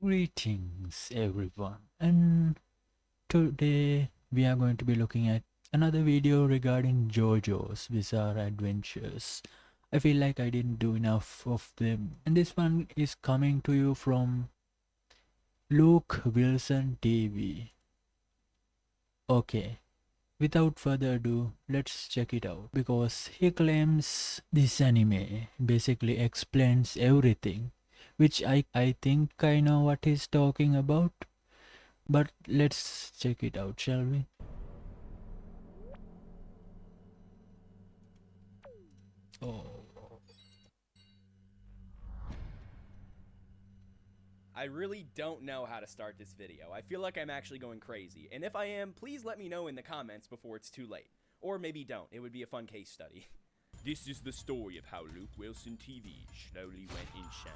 Greetings everyone, and today we are going to be looking at another video regarding JoJo's Bizarre Adventures. I feel like I didn't do enough of them, and this one is coming to you from Luke Wilson TV. Okay, without further ado, let's check it out because he claims this anime basically explains everything, which I think I know what he's talking about. But let's check it out, shall we? Oh, I really don't know how to start this video. I feel like I'm actually going crazy, and if I am, please let me know in the comments before it's too late. Or maybe don't, it would be a fun case study. This is the story of how Luke Wilson TV slowly went insane.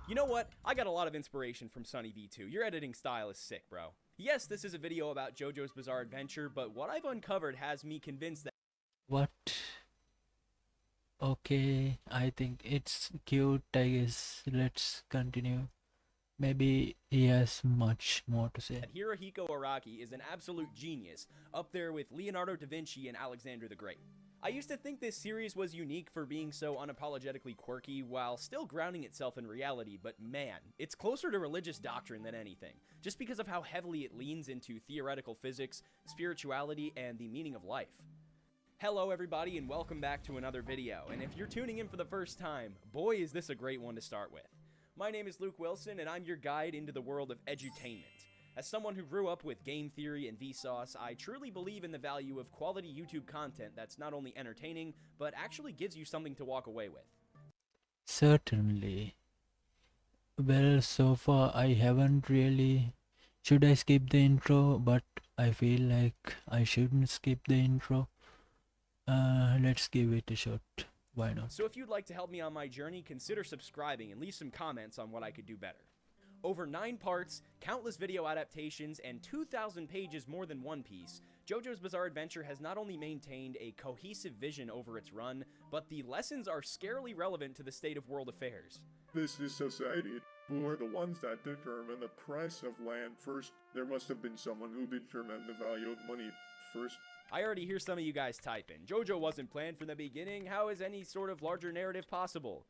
You know what? I got a lot of inspiration from Sunny V2. Your editing style is sick, bro. Yes, this is a video about JoJo's Bizarre Adventure, but what I've uncovered has me convinced that what? Okay, I think it's cute, I guess. Let's continue. Maybe he has much more to say. Hirohiko Araki is an absolute genius, up there with Leonardo da Vinci and Alexander the Great. I used to think this series was unique for being so unapologetically quirky while still grounding itself in reality, but man, it's closer to religious doctrine than anything, just because of how heavily it leans into theoretical physics, spirituality, and the meaning of life. Hello everybody and welcome back to another video, and if you're tuning in for the first time, boy is this a great one to start with. My name is Luke Wilson and I'm your guide into the world of edutainment. As someone who grew up with game theory and Vsauce, I truly believe in the value of quality YouTube content that's not only entertaining, but actually gives you something to walk away with. Certainly. Well, so far I haven't really. Should I skip the intro? But I feel like I shouldn't skip the intro. Let's give it a shot. Why not? So if you'd like to help me on my journey, consider subscribing and leave some comments on what I could do better. Over 9 parts, countless video adaptations, and 2,000 pages more than One Piece, JoJo's Bizarre Adventure has not only maintained a cohesive vision over its run, but the lessons are scarily relevant to the state of world affairs. This is society. Who are the ones that determine the price of land first? There must have been someone who determined the value of money first. I already hear some of you guys typing. JoJo wasn't planned from the beginning. How is any sort of larger narrative possible?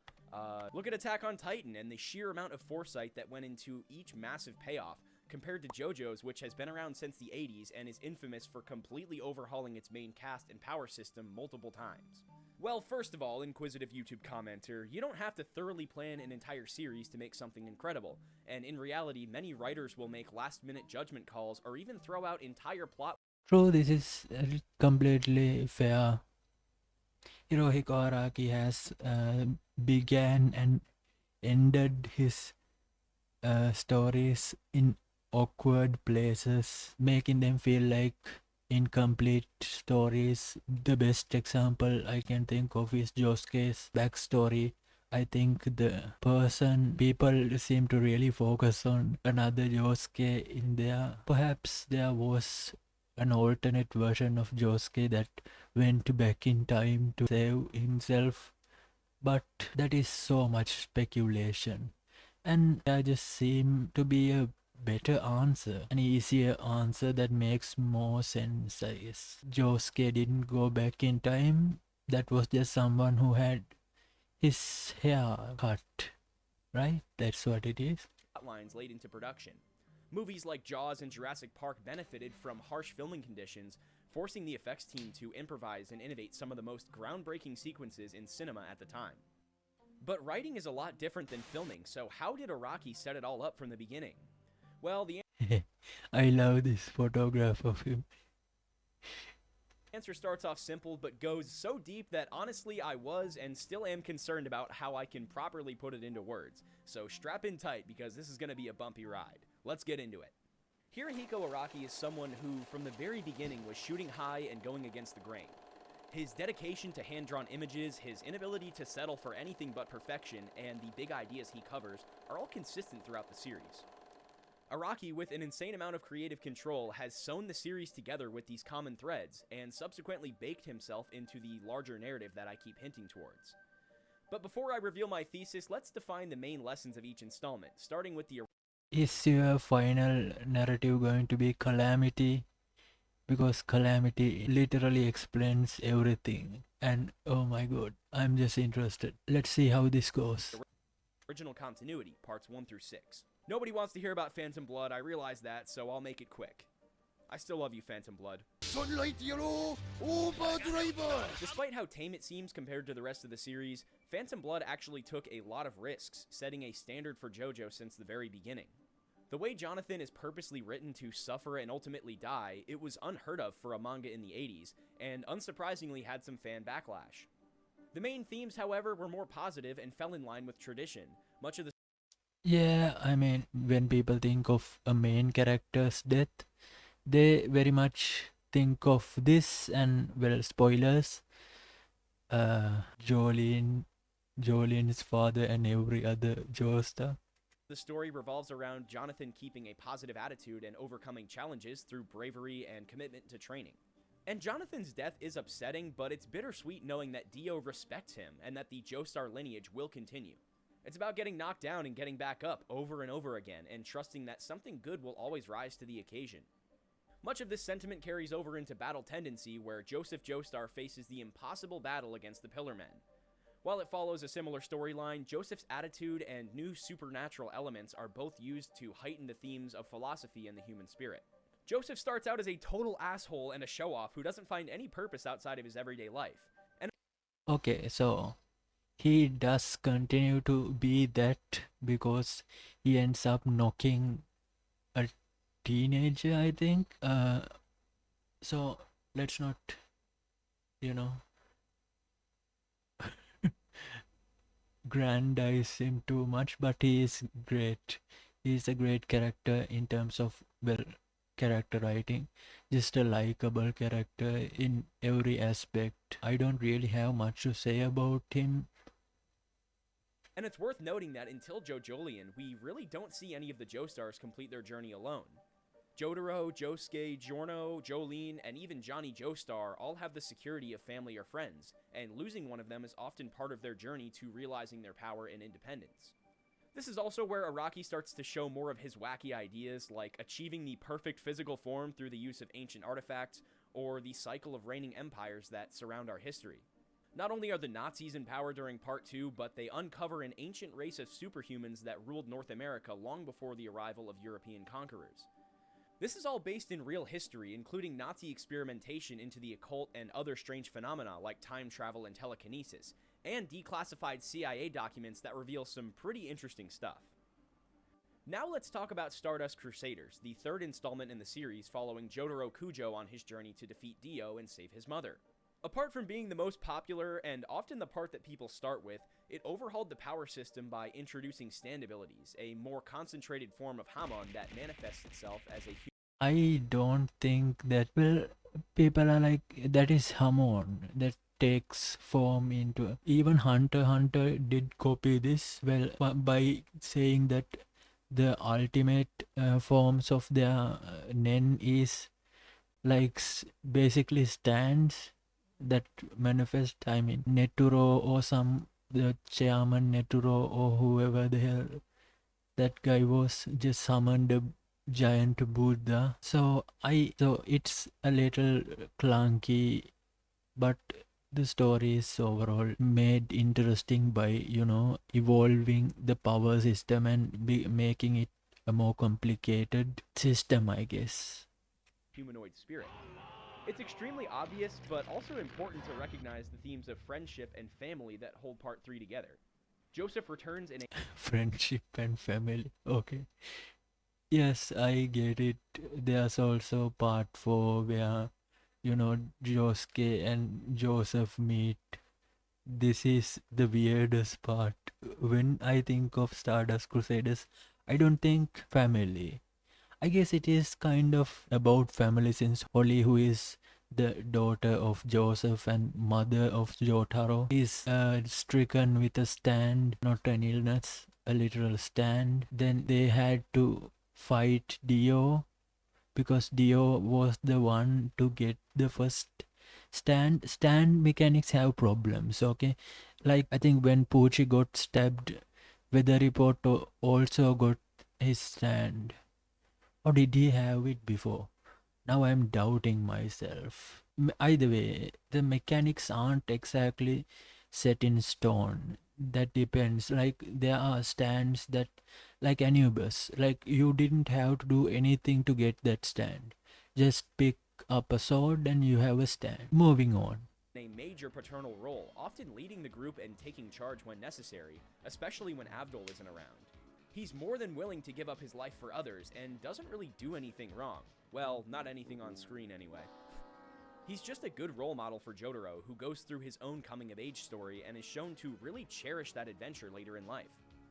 Look at Attack on Titan and the sheer amount of foresight that went into each massive payoff, compared to JoJo's, which has been around since the 80s and is infamous for completely overhauling its main cast and power system multiple times. Well, first of all, inquisitive YouTube commenter, you don't have to thoroughly plan an entire series to make something incredible, and in reality, many writers will make last-minute judgment calls or even throw out entire plot. True, this is completely fair. Hirohiko Araki has began and ended his stories in awkward places, making them feel like incomplete stories. The best example I can think of is Josuke's backstory. I think people seem to really focus on another Josuke in there. Perhaps there was an alternate version of Josuke that went back in time to save himself, but that is so much speculation. And there just seem to be a better answer, an easier answer that makes more sense, I guess. Josuke didn't go back in time. That was just someone who had his hair cut, right? That's what it is. Lines late into production. Movies like Jaws and Jurassic Park benefited from harsh filming conditions, forcing the effects team to improvise and innovate some of the most groundbreaking sequences in cinema at the time. But writing is a lot different than filming, so how did Araki set it all up from the beginning? Well, the I love this photograph of him. answer starts off simple but goes so deep that honestly I was and still am concerned about how I can properly put it into words. So strap in tight because this is going to be a bumpy ride. Let's get into it. Hirohiko Araki is someone who, from the very beginning, was shooting high and going against the grain. His dedication to hand-drawn images, his inability to settle for anything but perfection, and the big ideas he covers are all consistent throughout the series. Araki, with an insane amount of creative control, has sewn the series together with these common threads, and subsequently baked himself into the larger narrative that I keep hinting towards. But before I reveal my thesis, let's define the main lessons of each installment, starting with the Is your final narrative going to be Calamity? Because Calamity literally explains everything. And oh my god, I'm just interested. Let's see how this goes. original continuity, parts 1 through 6. Nobody wants to hear about Phantom Blood, I realize that, so I'll make it quick. I still love you, Phantom Blood. Sunlight Yellow Overdriver! Despite how tame it seems compared to the rest of the series, Phantom Blood actually took a lot of risks, setting a standard for JoJo since the very beginning. The way Jonathan is purposely written to suffer and ultimately die, it was unheard of for a manga in the 80s, and unsurprisingly had some fan backlash. The main themes, however, were more positive and fell in line with tradition. Much of the Yeah, I mean, when people think of a main character's death, they very much think of this, and well, spoilers. Jolene's father, and every other Joestar. The story revolves around Jonathan keeping a positive attitude and overcoming challenges through bravery and commitment to training. And Jonathan's death is upsetting, but it's bittersweet knowing that Dio respects him and that the Joestar lineage will continue. It's about getting knocked down and getting back up over and over again, and trusting that something good will always rise to the occasion. Much of this sentiment carries over into Battle Tendency, where Joseph Joestar faces the impossible battle against the Pillar Men. While it follows a similar storyline, Joseph's attitude and new supernatural elements are both used to heighten the themes of philosophy and the human spirit. Joseph starts out as a total asshole and a show-off who doesn't find any purpose outside of his everyday life. Okay, so he does continue to be that because he ends up knocking a teenager, I think. So let's not, you know, grandize him too much, but he is great. He is a great character in terms of, well, character writing. Just a likable character in every aspect. I don't really have much to say about him. And it's worth noting that until JoJolion, we really don't see any of the Joestars complete their journey alone. Jotaro, Josuke, Giorno, Jolene, and even Johnny Joestar all have the security of family or friends, and losing one of them is often part of their journey to realizing their power and independence. This is also where Araki starts to show more of his wacky ideas, like achieving the perfect physical form through the use of ancient artifacts, or the cycle of reigning empires that surround our history. Not only are the Nazis in power during Part 2, but they uncover an ancient race of superhumans that ruled North America long before the arrival of European conquerors. This is all based in real history, including Nazi experimentation into the occult and other strange phenomena like time travel and telekinesis, and declassified CIA documents that reveal some pretty interesting stuff. Now let's talk about Stardust Crusaders, the third installment in the series following Jotaro Kujo on his journey to defeat Dio and save his mother. Apart from being the most popular and often the part that people start with, it overhauled the power system by introducing stand abilities, a more concentrated form of Hamon that manifests itself as a I don't think that, well, people are like, that is Hamon, that takes form into, even Hunter x Hunter did copy this, well, by saying that the ultimate forms of their Nen is like basically stands that manifest, I mean, Neturo or the chairman Neturo or whoever the hell that guy was, just summoned a giant Buddha. So it's a little clunky, but the story is overall made interesting by, evolving the power system and making it a more complicated system, I guess. humanoid spirit. It's extremely obvious, but also important to recognize the themes of friendship and family that hold Part 3 together. Joseph returns in a Friendship and family. Okay. Yes, I get it. There's also part 4 where, Josuke and Joseph meet. This is the weirdest part. When I think of Stardust Crusaders, I don't think family. I guess it is kind of about family, since Holly, who is the daughter of Joseph and mother of Jotaro, is stricken with a stand, not an illness, a literal stand. Then they had to fight Dio because Dio was the one to get the first stand. Stand mechanics have problems, okay? Like, I think when Poochie got stabbed, Weather Report also got his stand. Or did he have it before? Now I'm doubting myself. Either way, the mechanics aren't exactly set in stone. That depends. Like, there are stands that, like Anubis, like you didn't have to do anything to get that stand. Just pick up a sword and you have a stand. Moving on. A major paternal role, often leading the group and taking charge when necessary, especially when Avdol isn't around. He's more than willing to give up his life for others and doesn't really do anything wrong. Well, not anything on screen anyway. He's just a good role model for Jotaro, who goes through his own coming-of-age story and is shown to really cherish that adventure later in life.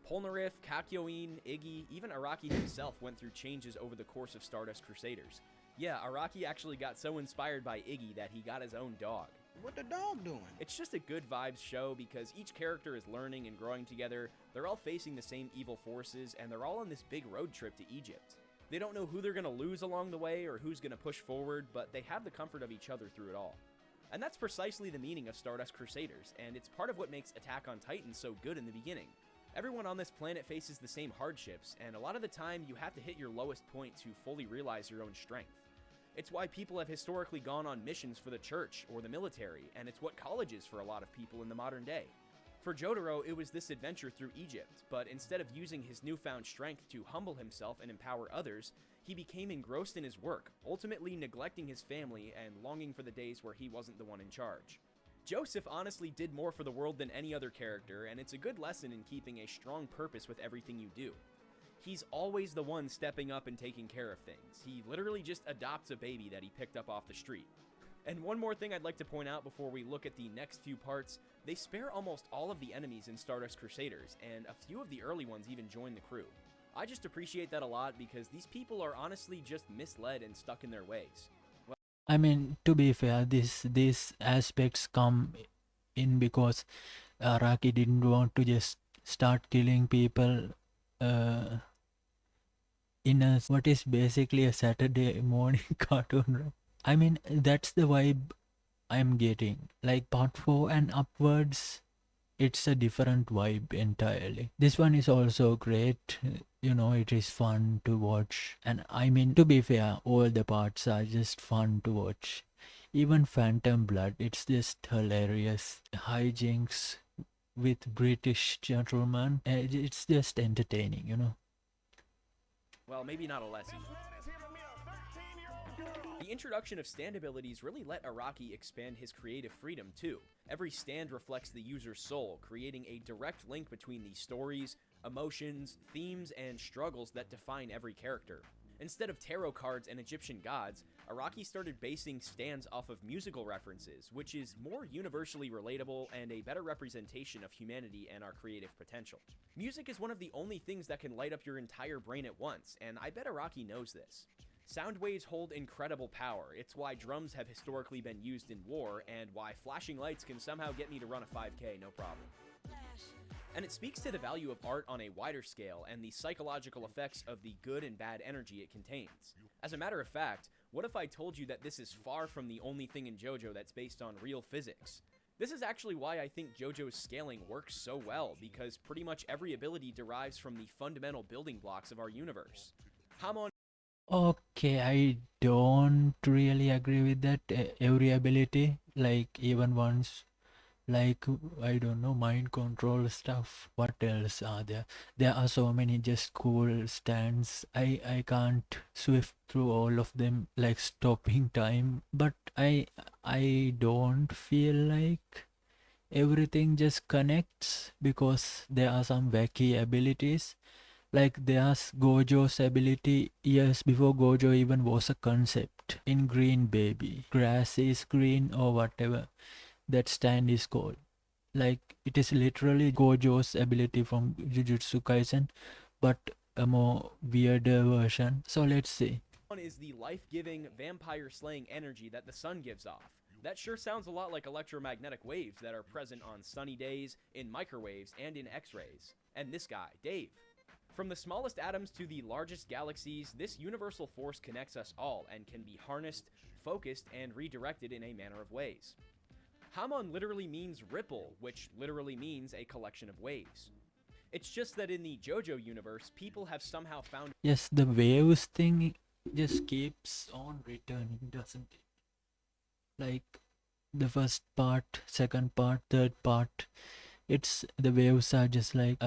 Polnareff, Kakyoin, Iggy, even Araki himself went through changes over the course of Stardust Crusaders. Yeah, Araki actually got so inspired by Iggy that he got his own dog. What the dog doing? It's just a good vibes show because each character is learning and growing together, they're all facing the same evil forces, and they're all on this big road trip to Egypt. They don't know who they're going to lose along the way or who's going to push forward, but they have the comfort of each other through it all. And that's precisely the meaning of Stardust Crusaders, and it's part of what makes Attack on Titan so good in the beginning. Everyone on this planet faces the same hardships, and a lot of the time you have to hit your lowest point to fully realize your own strength. It's why people have historically gone on missions for the church or the military, and it's what college is for a lot of people in the modern day. For Jotaro, it was this adventure through Egypt, but instead of using his newfound strength to humble himself and empower others, he became engrossed in his work, ultimately neglecting his family and longing for the days where he wasn't the one in charge. Joseph honestly did more for the world than any other character, and it's a good lesson in keeping a strong purpose with everything you do. He's always the one stepping up and taking care of things. He literally just adopts a baby that he picked up off the street. And one more thing I'd like to point out before we look at the next few parts, they spare almost all of the enemies in Stardust Crusaders, and a few of the early ones even join the crew. I just appreciate that a lot because these people are honestly just misled and stuck in their ways. I mean, to be fair, these aspects come in because Araki didn't want to just start killing people in a what is basically a Saturday morning cartoon, right? I mean, that's the vibe I'm getting. Like part 4 and upwards, it's a different vibe entirely. This one is also great. You know, it is fun to watch. And I mean, to be fair, all the parts are just fun to watch. Even Phantom Blood, it's just hilarious. Hijinks with British gentlemen. It's just entertaining, you know. Well, maybe not a lesson. The introduction of stand abilities really let Araki expand his creative freedom too. Every stand reflects the user's soul, creating a direct link between the stories, emotions, themes, and struggles that define every character. Instead of tarot cards and Egyptian gods, Araki started basing stands off of musical references, which is more universally relatable and a better representation of humanity and our creative potential. Music is one of the only things that can light up your entire brain at once, and I bet Araki knows this. Sound waves hold incredible power. It's why drums have historically been used in war, and why flashing lights can somehow get me to run a 5K no problem. And it speaks to the value of art on a wider scale and the psychological effects of the good and bad energy it contains. As a matter of fact, what if I told you that this is far from the only thing in JoJo that's based on real physics? This is actually why I think JoJo's scaling works so well, because pretty much every ability derives from the fundamental building blocks of our universe. Hamon. Okay, I don't really agree with that. Every ability, like even ones like I don't know, mind control stuff. What else are there? There are so many just cool stands. I can't swift through all of them like stopping time, but I don't feel like everything just connects because there are some wacky abilities. Like there's Gojo's ability years before Gojo even was a concept in Green Baby. Grass is green or whatever that stand is called. Like it is literally Gojo's ability from Jujutsu Kaisen, but a more weirder version. So let's see. Is the life-giving, vampire-slaying energy that the sun gives off. That sure sounds a lot like electromagnetic waves that are present on sunny days, in microwaves, and in X-rays. And this guy, Dave. From the smallest atoms to the largest galaxies, this universal force connects us all and can be harnessed, focused, and redirected in a manner of ways. Hamon literally means ripple, which literally means a collection of waves. It's just that in the JoJo universe, people have somehow found Yes, the waves thing just keeps on returning, doesn't it? Like the first part, second part, third part, it's the waves are just like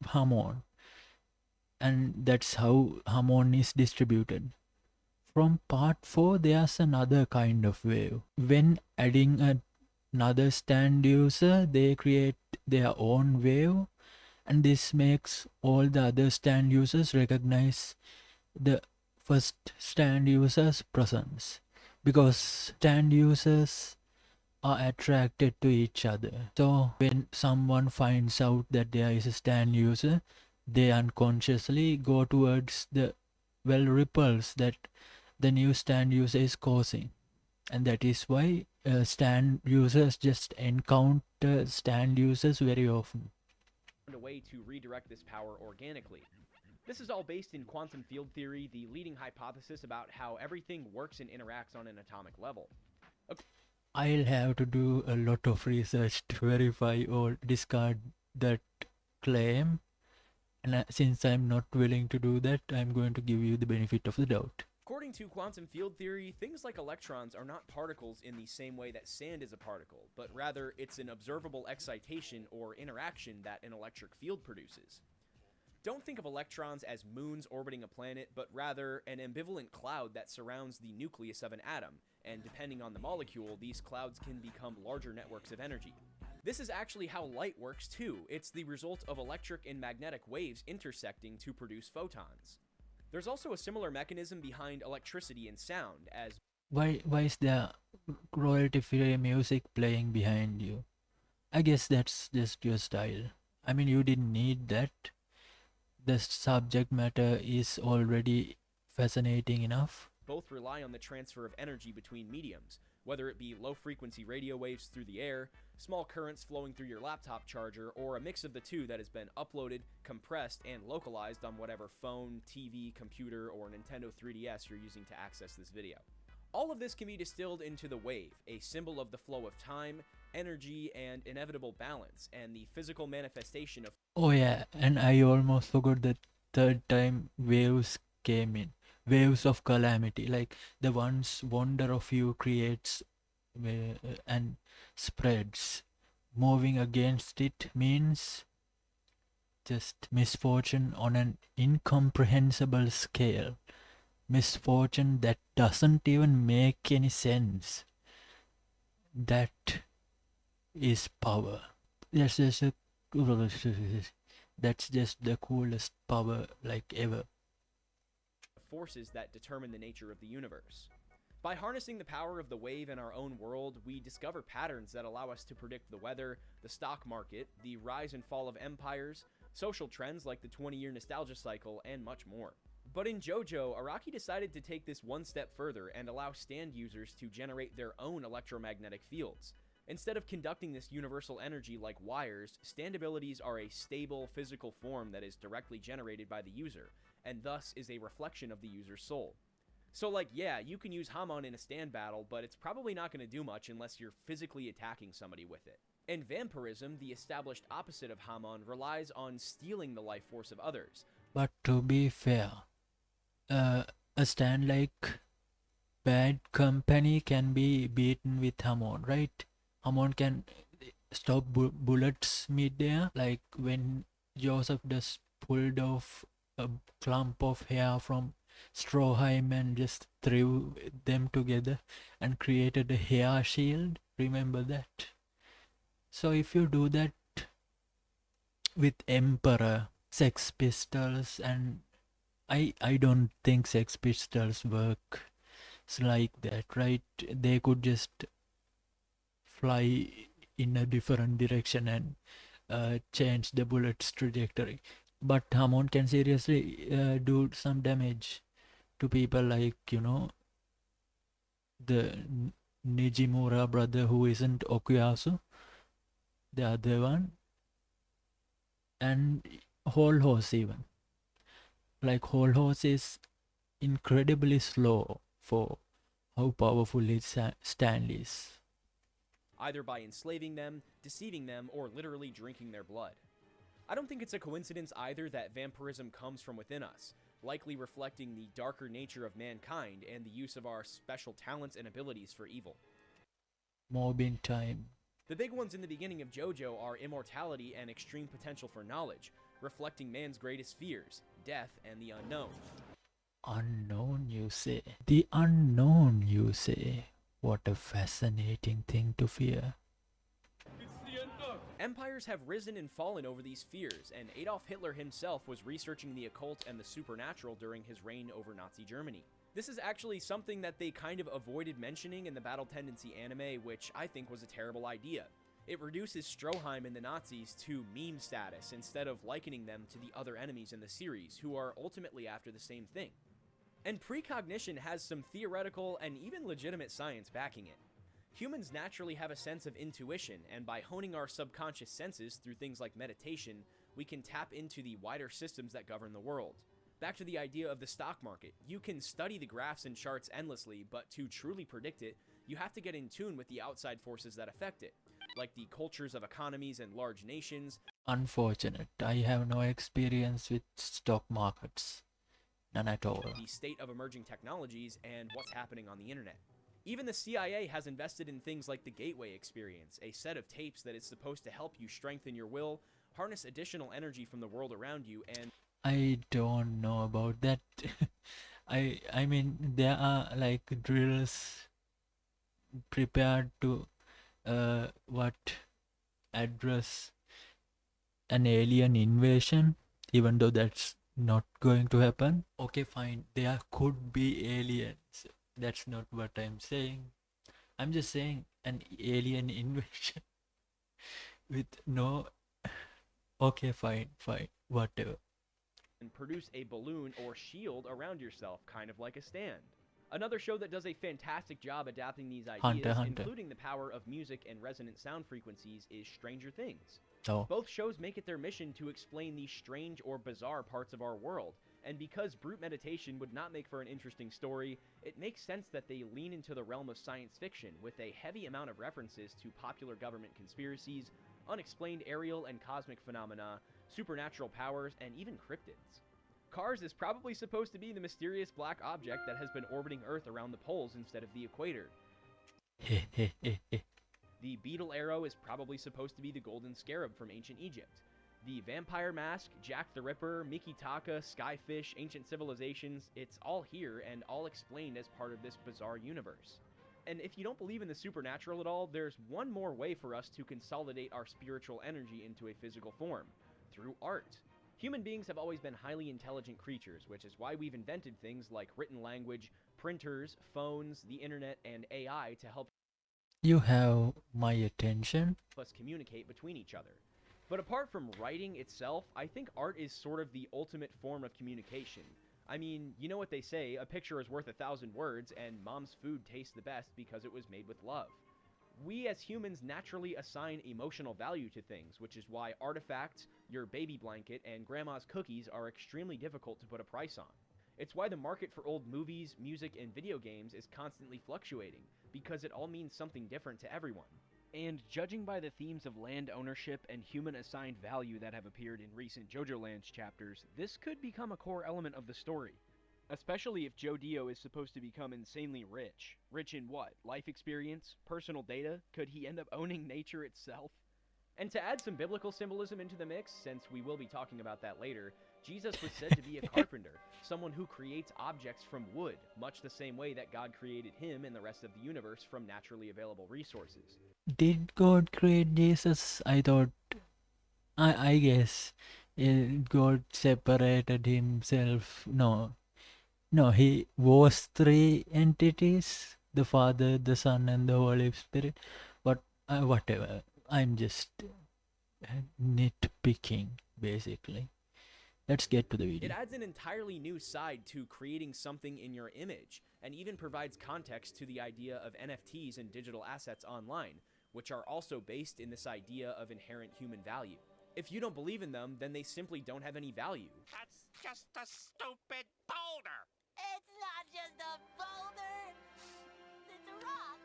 harmon, and that's how harmon is distributed. From part 4, there's another kind of wave. When adding another stand user, they create their own wave, and this makes all the other stand users recognize the first stand user's presence, because stand users are attracted to each other. So when someone finds out that there is a stand user, they unconsciously go towards the ripples that the new stand user is causing. And that is why stand users just encounter stand users very often. a way to redirect this power organically. This is all based in quantum field theory, the leading hypothesis about how everything works and interacts on an atomic level. I'll have to do a lot of research to verify or discard that claim. And since I'm not willing to do that, I'm going to give you the benefit of the doubt. According to quantum field theory, things like electrons are not particles in the same way that sand is a particle, but rather it's an observable excitation or interaction that an electric field produces. Don't think of electrons as moons orbiting a planet, but rather an ambivalent cloud that surrounds the nucleus of an atom, and depending on the molecule, these clouds can become larger networks of energy. This is actually how light works too. It's the result of electric and magnetic waves intersecting to produce photons. There's also a similar mechanism behind electricity and sound, as Why is there royalty-free music playing behind you? I guess that's just your style. I mean, you didn't need that. The subject matter is already fascinating enough. both rely on the transfer of energy between mediums, whether it be low-frequency radio waves through the air, small currents flowing through your laptop charger, or a mix of the two that has been uploaded, compressed, and localized on whatever phone, TV, computer, or Nintendo 3DS you're using to access this video. All of this can be distilled into the wave, a symbol of the flow of time, energy, and inevitable balance, and the physical manifestation of Oh yeah, and I almost forgot the third time waves came in. Waves of calamity, like the ones wonder of you creates and spreads. Moving against it means just misfortune on an incomprehensible scale. Misfortune that doesn't even make any sense. That is power. That's just a, that's just the coolest power like ever. forces that determine the nature of the universe. By harnessing the power of the wave in our own world, we discover patterns that allow us to predict the weather, the stock market, the rise and fall of empires, social trends like the 20-year nostalgia cycle, and much more. But in JoJo, Araki decided to take this one step further and allow stand users to generate their own electromagnetic fields. Instead of conducting this universal energy like wires, stand abilities are a stable physical form that is directly generated by the user, and thus is a reflection of the user's soul. So like, yeah, you can use Hamon in a stand battle, but it's probably not going to do much unless you're physically attacking somebody with it. In vampirism, the established opposite of Hamon relies on stealing the life force of others. But to be fair, a stand like Bad Company can be beaten with Hamon, right? Hamon can stop bullets mid-air, like when Joseph just pulled off a clump of hair from Stroheim and just threw them together and created a hair shield. Remember that? So if you do that with Emperor, Sex Pistols, and I don't think Sex Pistols work like that, right? They could just fly in a different direction and change the bullet's trajectory. But Hamon can seriously do some damage to people like, the Nijimura brother who isn't Okuyasu, the other one, and Whole Horse even. Like Whole Horse is incredibly slow for how powerful his stand is. either by enslaving them, deceiving them, or literally drinking their blood. I don't think it's a coincidence either that vampirism comes from within us, likely reflecting the darker nature of mankind and the use of our special talents and abilities for evil. Mobbing time. The big ones in the beginning of JoJo are immortality and extreme potential for knowledge, reflecting man's greatest fears, death and the unknown. Unknown, you say? The unknown, you say? What a fascinating thing to fear. Empires have risen and fallen over these fears, and Adolf Hitler himself was researching the occult and the supernatural during his reign over Nazi Germany. This is actually something that they kind of avoided mentioning in the Battle Tendency anime, which I think was a terrible idea. It reduces Stroheim and the Nazis to meme status instead of likening them to the other enemies in the series, who are ultimately after the same thing. And precognition has some theoretical and even legitimate science backing it. Humans naturally have a sense of intuition, and by honing our subconscious senses through things like meditation, we can tap into the wider systems that govern the world. Back to the idea of the stock market, you can study the graphs and charts endlessly, but to truly predict it, you have to get in tune with the outside forces that affect it, like the cultures of economies and large nations. Unfortunate. I have no experience with stock markets. None at all. The state of emerging technologies, and what's happening on the internet. Even the CIA has invested in things like the Gateway Experience, a set of tapes that is supposed to help you strengthen your will, harness additional energy from the world around you, and I don't know about that. I mean, there are like drills prepared to address an alien invasion, even though that's not going to happen. Okay, fine, there could be aliens. That's not what I'm saying. I'm just saying an alien invasion with no... Okay, fine, whatever. and produce a balloon or shield around yourself, kind of like a stand. Another show that does a fantastic job adapting these ideas, Hunter. including the power of music and resonant sound frequencies, is Stranger Things. Oh, Both shows make it their mission to explain these strange or bizarre parts of our world, and because brute meditation would not make for an interesting story, it makes sense that they lean into the realm of science fiction with a heavy amount of references to popular government conspiracies, unexplained aerial and cosmic phenomena, supernatural powers, and even cryptids. Cars is probably supposed to be the mysterious black object that has been orbiting Earth around the poles instead of the equator. The beetle arrow is probably supposed to be the golden scarab from ancient Egypt. The vampire mask, Jack the Ripper, Mikitaka, Skyfish, ancient civilizations, it's all here and all explained as part of this bizarre universe. And if you don't believe in the supernatural at all, there's one more way for us to consolidate our spiritual energy into a physical form, through art. Human beings have always been highly intelligent creatures, which is why we've invented things like written language, printers, phones, the internet, and AI to help you have my attention. us communicate between each other. But apart from writing itself, I think art is sort of the ultimate form of communication. I mean, you know what they say, a picture is worth 1,000 words, and mom's food tastes the best because it was made with love. We as humans naturally assign emotional value to things, which is why artifacts, your baby blanket, and grandma's cookies are extremely difficult to put a price on. It's why the market for old movies, music, and video games is constantly fluctuating, because it all means something different to everyone. And judging by the themes of land ownership and human-assigned value that have appeared in recent JoJo Lands chapters, this could become a core element of the story. Especially if Joe Dio is supposed to become insanely rich. Rich in what? Life experience? Personal data? Could he end up owning nature itself? And to add some biblical symbolism into the mix, since we will be talking about that later, Jesus was said to be a carpenter, someone who creates objects from wood, much the same way that God created him and the rest of the universe from naturally available resources. Did God create Jesus? I thought, I guess God separated himself. No, he was three entities, the Father, the Son, and the Holy Spirit. But whatever, I'm just nitpicking, basically. Let's get to the video. It adds an entirely new side to creating something in your image, and even provides context to the idea of NFTs and digital assets online, which are also based in this idea of inherent human value. If you don't believe in them, then they simply don't have any value. That's just a stupid boulder! It's not just a boulder. It's a rock.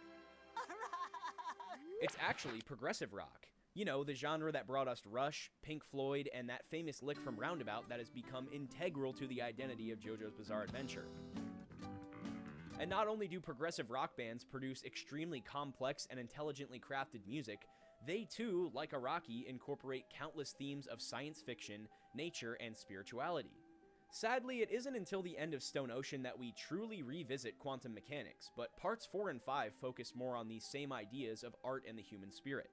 A rock. It's actually progressive rock. You know, the genre that brought us Rush, Pink Floyd, and that famous lick from Roundabout that has become integral to the identity of JoJo's Bizarre Adventure. And not only do progressive rock bands produce extremely complex and intelligently crafted music, they too, like Araki, incorporate countless themes of science fiction, nature, and spirituality. Sadly, it isn't until the end of Stone Ocean that we truly revisit quantum mechanics, but parts 4 and 5 focus more on these same ideas of art and the human spirit.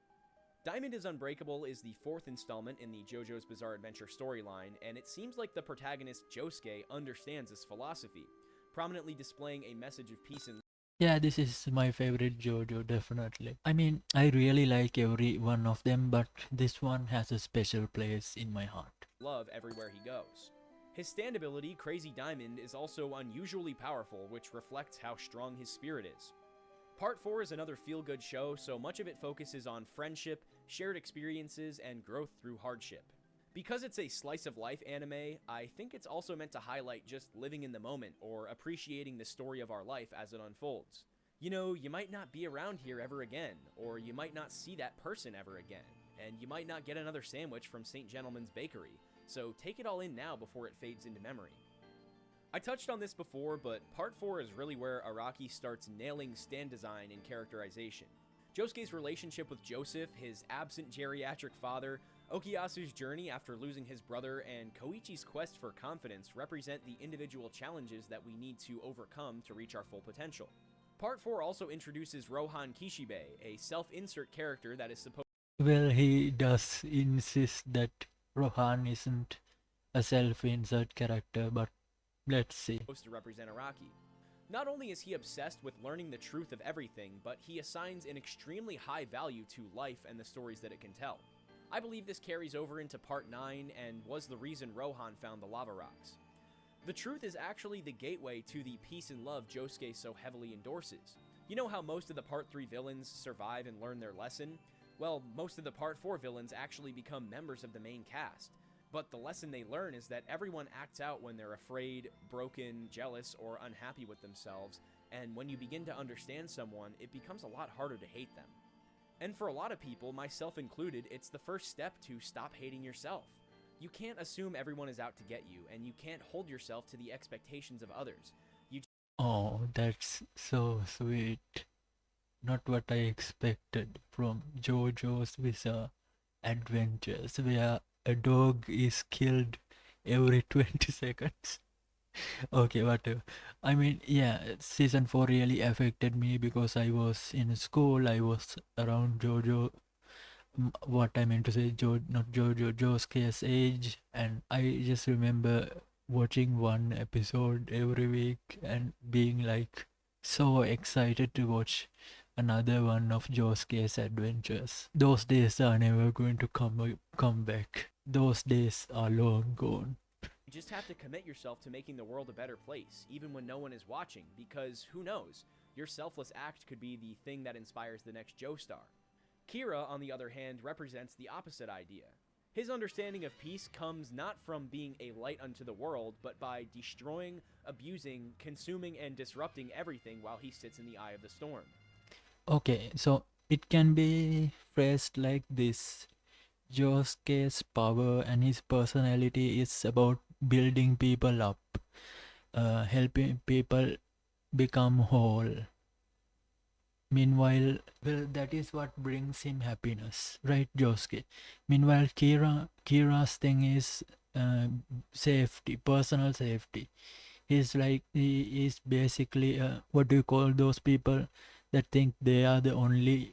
Diamond is Unbreakable is the 4th installment in the JoJo's Bizarre Adventure storyline, and it seems like the protagonist Josuke understands this philosophy, prominently displaying a message of peace and Yeah, this is my favorite JoJo, definitely. I mean, I really like every one of them, but this one has a special place in my heart. love everywhere he goes. His stand ability, Crazy Diamond, is also unusually powerful, which reflects how strong his spirit is. Part 4 is another feel-good show, so much of it focuses on friendship, shared experiences, and growth through hardship. Because it's a slice-of-life anime, I think it's also meant to highlight just living in the moment or appreciating the story of our life as it unfolds. You know, you might not be around here ever again, or you might not see that person ever again, and you might not get another sandwich from St. Gentleman's Bakery, so take it all in now before it fades into memory. I touched on this before, but Part 4 is really where Araki starts nailing stand design and characterization. Josuke's relationship with Joseph, his absent geriatric father, Okuyasu's journey after losing his brother, and Koichi's quest for confidence represent the individual challenges that we need to overcome to reach our full potential. Part 4 also introduces Rohan Kishibe, a self-insert character that is supposed Well, he does insist that Rohan isn't a self-insert character, but let's see. to represent Araki. Not only is he obsessed with learning the truth of everything, but he assigns an extremely high value to life and the stories that it can tell. I believe this carries over into Part 9 and was the reason Rohan found the lava rocks. The truth is actually the gateway to the peace and love Josuke so heavily endorses. You know how most of the Part 3 villains survive and learn their lesson? Well, most of the Part 4 villains actually become members of the main cast. But the lesson they learn is that everyone acts out when they're afraid, broken, jealous, or unhappy with themselves, and when you begin to understand someone, it becomes a lot harder to hate them. And for a lot of people, myself included, it's the first step to stop hating yourself. You can't assume everyone is out to get you, and you can't hold yourself to the expectations of others. Oh, that's so sweet. Not what I expected from JoJo's Bizarre Adventures, where a dog is killed every 20 seconds. Okay, whatever. I mean, yeah, season 4 really affected me because I was in school, I was around JoJo, what I meant to say, not JoJo, Josuke's age, and I just remember watching one episode every week and being like so excited to watch another one of Josuke's adventures. Those days are never going to come back. Those days are long gone. You just have to commit yourself to making the world a better place, even when no one is watching, because who knows, your selfless act could be the thing that inspires the next Joestar. Kira, on the other hand, represents the opposite idea. His understanding of peace comes not from being a light unto the world, but by destroying, abusing, consuming, and disrupting everything while he sits in the eye of the storm. Okay, so it can be phrased like this. Josuke's power and his personality is about building people up, helping people become whole. Meanwhile, well, that is what brings him happiness, right, Josuke? Meanwhile, Kira's thing is safety, personal safety. He is basically what do you call those people that think they are the only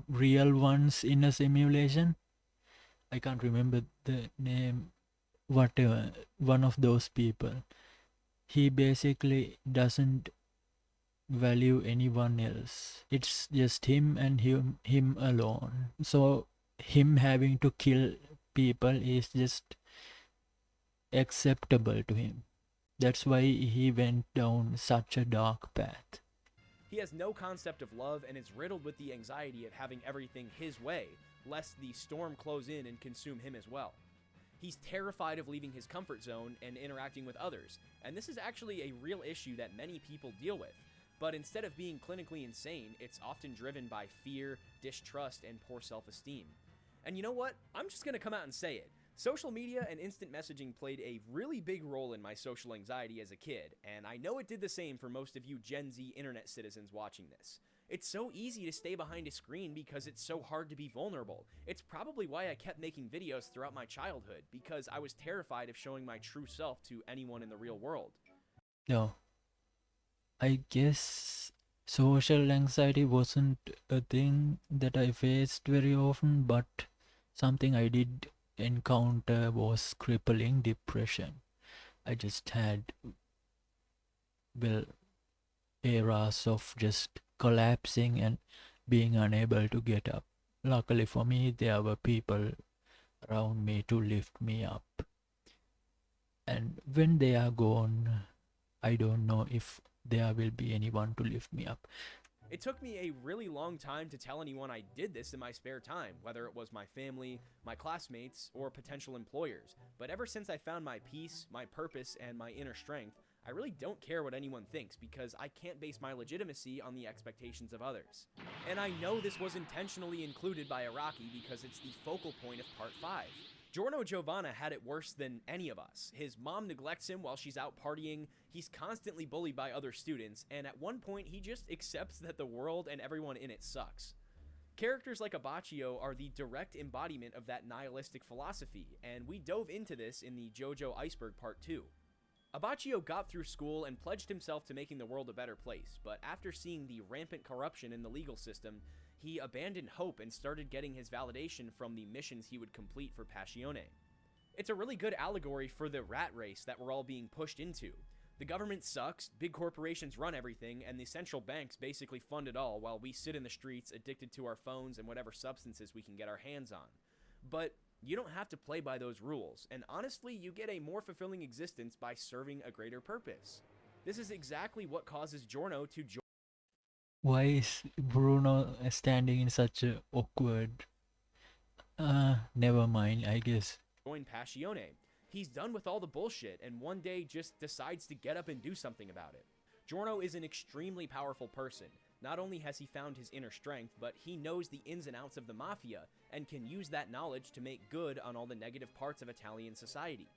real ones in a simulation? I can't remember the name. Whatever, one of those people. He basically doesn't value anyone else. It's just him and him alone. So him having to kill people is just acceptable to him. That's why he went down such a dark path. He has no concept of love and is riddled with the anxiety of having everything his way, lest the storm close in and consume him as well. He's terrified of leaving his comfort zone and interacting with others, and this is actually a real issue that many people deal with. But instead of being clinically insane, it's often driven by fear, distrust, and poor self-esteem. And you know what? I'm just gonna come out and say it. Social media and instant messaging played a really big role in my social anxiety as a kid, and I know it did the same for most of you Gen Z internet citizens watching this. It's so easy to stay behind a screen because it's so hard to be vulnerable. It's probably why I kept making videos throughout my childhood, because I was terrified of showing my true self to anyone in the real world. No, I guess social anxiety wasn't a thing that I faced very often, but something I did encounter was crippling depression. I just had, well, eras of just collapsing and being unable to get up. Luckily for me, there were people around me to lift me up. And when they are gone, I don't know if there will be anyone to lift me up. It took me a really long time to tell anyone I did this in my spare time, whether it was my family, my classmates, or potential employers. But ever since I found my peace, my purpose, and my inner strength, I really don't care what anyone thinks because I can't base my legitimacy on the expectations of others. And I know this was intentionally included by Araki because it's the focal point of Part 5. Giorno Giovanna had it worse than any of us. His mom neglects him while she's out partying, he's constantly bullied by other students, and at one point he just accepts that the world and everyone in it sucks. Characters like Abacchio are the direct embodiment of that nihilistic philosophy, and we dove into this in the JoJo Iceberg Part 2. Abacchio got through school and pledged himself to making the world a better place, but after seeing the rampant corruption in the legal system, he abandoned hope and started getting his validation from the missions he would complete for Passione. It's a really good allegory for the rat race that we're all being pushed into. The government sucks, big corporations run everything, and the central banks basically fund it all while we sit in the streets addicted to our phones and whatever substances we can get our hands on. But you don't have to play by those rules, and honestly, you get a more fulfilling existence by serving a greater purpose. This is exactly what causes Giorno to Why is Bruno standing in such a awkward... never mind, I guess. join Passione. He's done with all the bullshit and one day just decides to get up and do something about it. Giorno is an extremely powerful person. Not only has he found his inner strength, but he knows the ins and outs of the mafia and can use that knowledge to make good on all the negative parts of Italian society.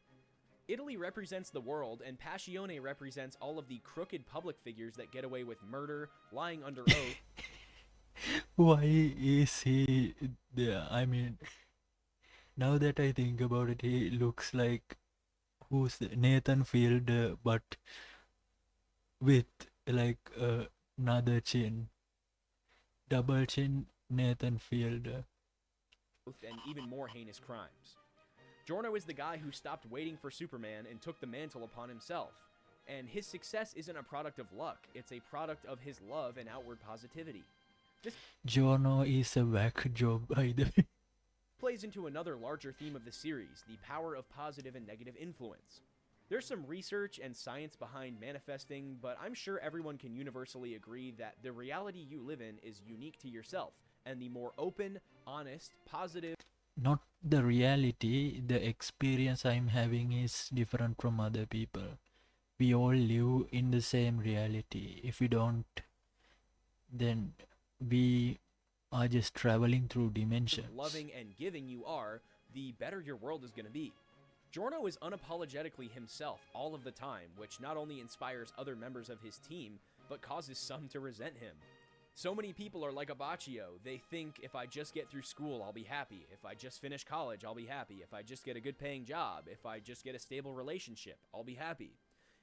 Italy represents the world, and Passione represents all of the crooked public figures that get away with murder, lying under oath, Why is he there? I mean, now that I think about it, he looks like Nathan Fielder, but with like another chin, double chin Nathan Fielder. and even more heinous crimes. Giorno is the guy who stopped waiting for Superman and took the mantle upon himself. And his success isn't a product of luck, it's a product of his love and outward positivity. This Giorno is a whack job, by the way. plays into another larger theme of the series, the power of positive and negative influence. There's some research and science behind manifesting, but I'm sure everyone can universally agree that the reality you live in is unique to yourself, and the more open, honest, positive, Not the reality, the experience I'm having is different from other people. We all live in the same reality. If we don't, then we are just traveling through dimensions. loving and giving you are, the better your world is going to be. Giorno is unapologetically himself all of the time, which not only inspires other members of his team, but causes some to resent him. So many people are like Abacchio. They think if I just get through school, I'll be happy. If I just finish college, I'll be happy. If I just get a good paying job, if I just get a stable relationship, I'll be happy.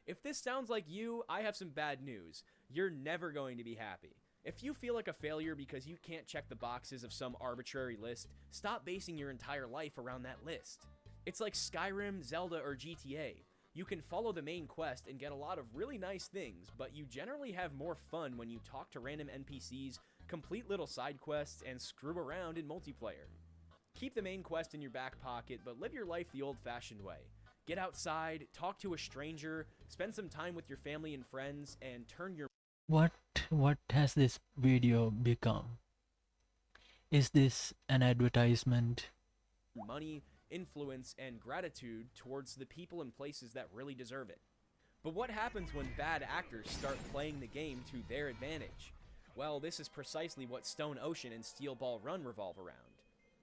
If this sounds like you, I have some bad news. You're never going to be happy. If you feel like a failure because you can't check the boxes of some arbitrary list, stop basing your entire life around that list. It's like Skyrim, Zelda, or GTA. You can follow the main quest and get a lot of really nice things, but you generally have more fun when you talk to random NPCs, complete little side quests, and screw around in multiplayer. Keep the main quest in your back pocket, but live your life the old-fashioned way. Get outside, talk to a stranger, spend some time with your family and friends, and turn your What has this video become? Is this an advertisement? money, influence, and gratitude towards the people and places that really deserve it. But what happens when bad actors start playing the game to their advantage? Well, this is precisely what Stone Ocean and Steel Ball Run revolve around.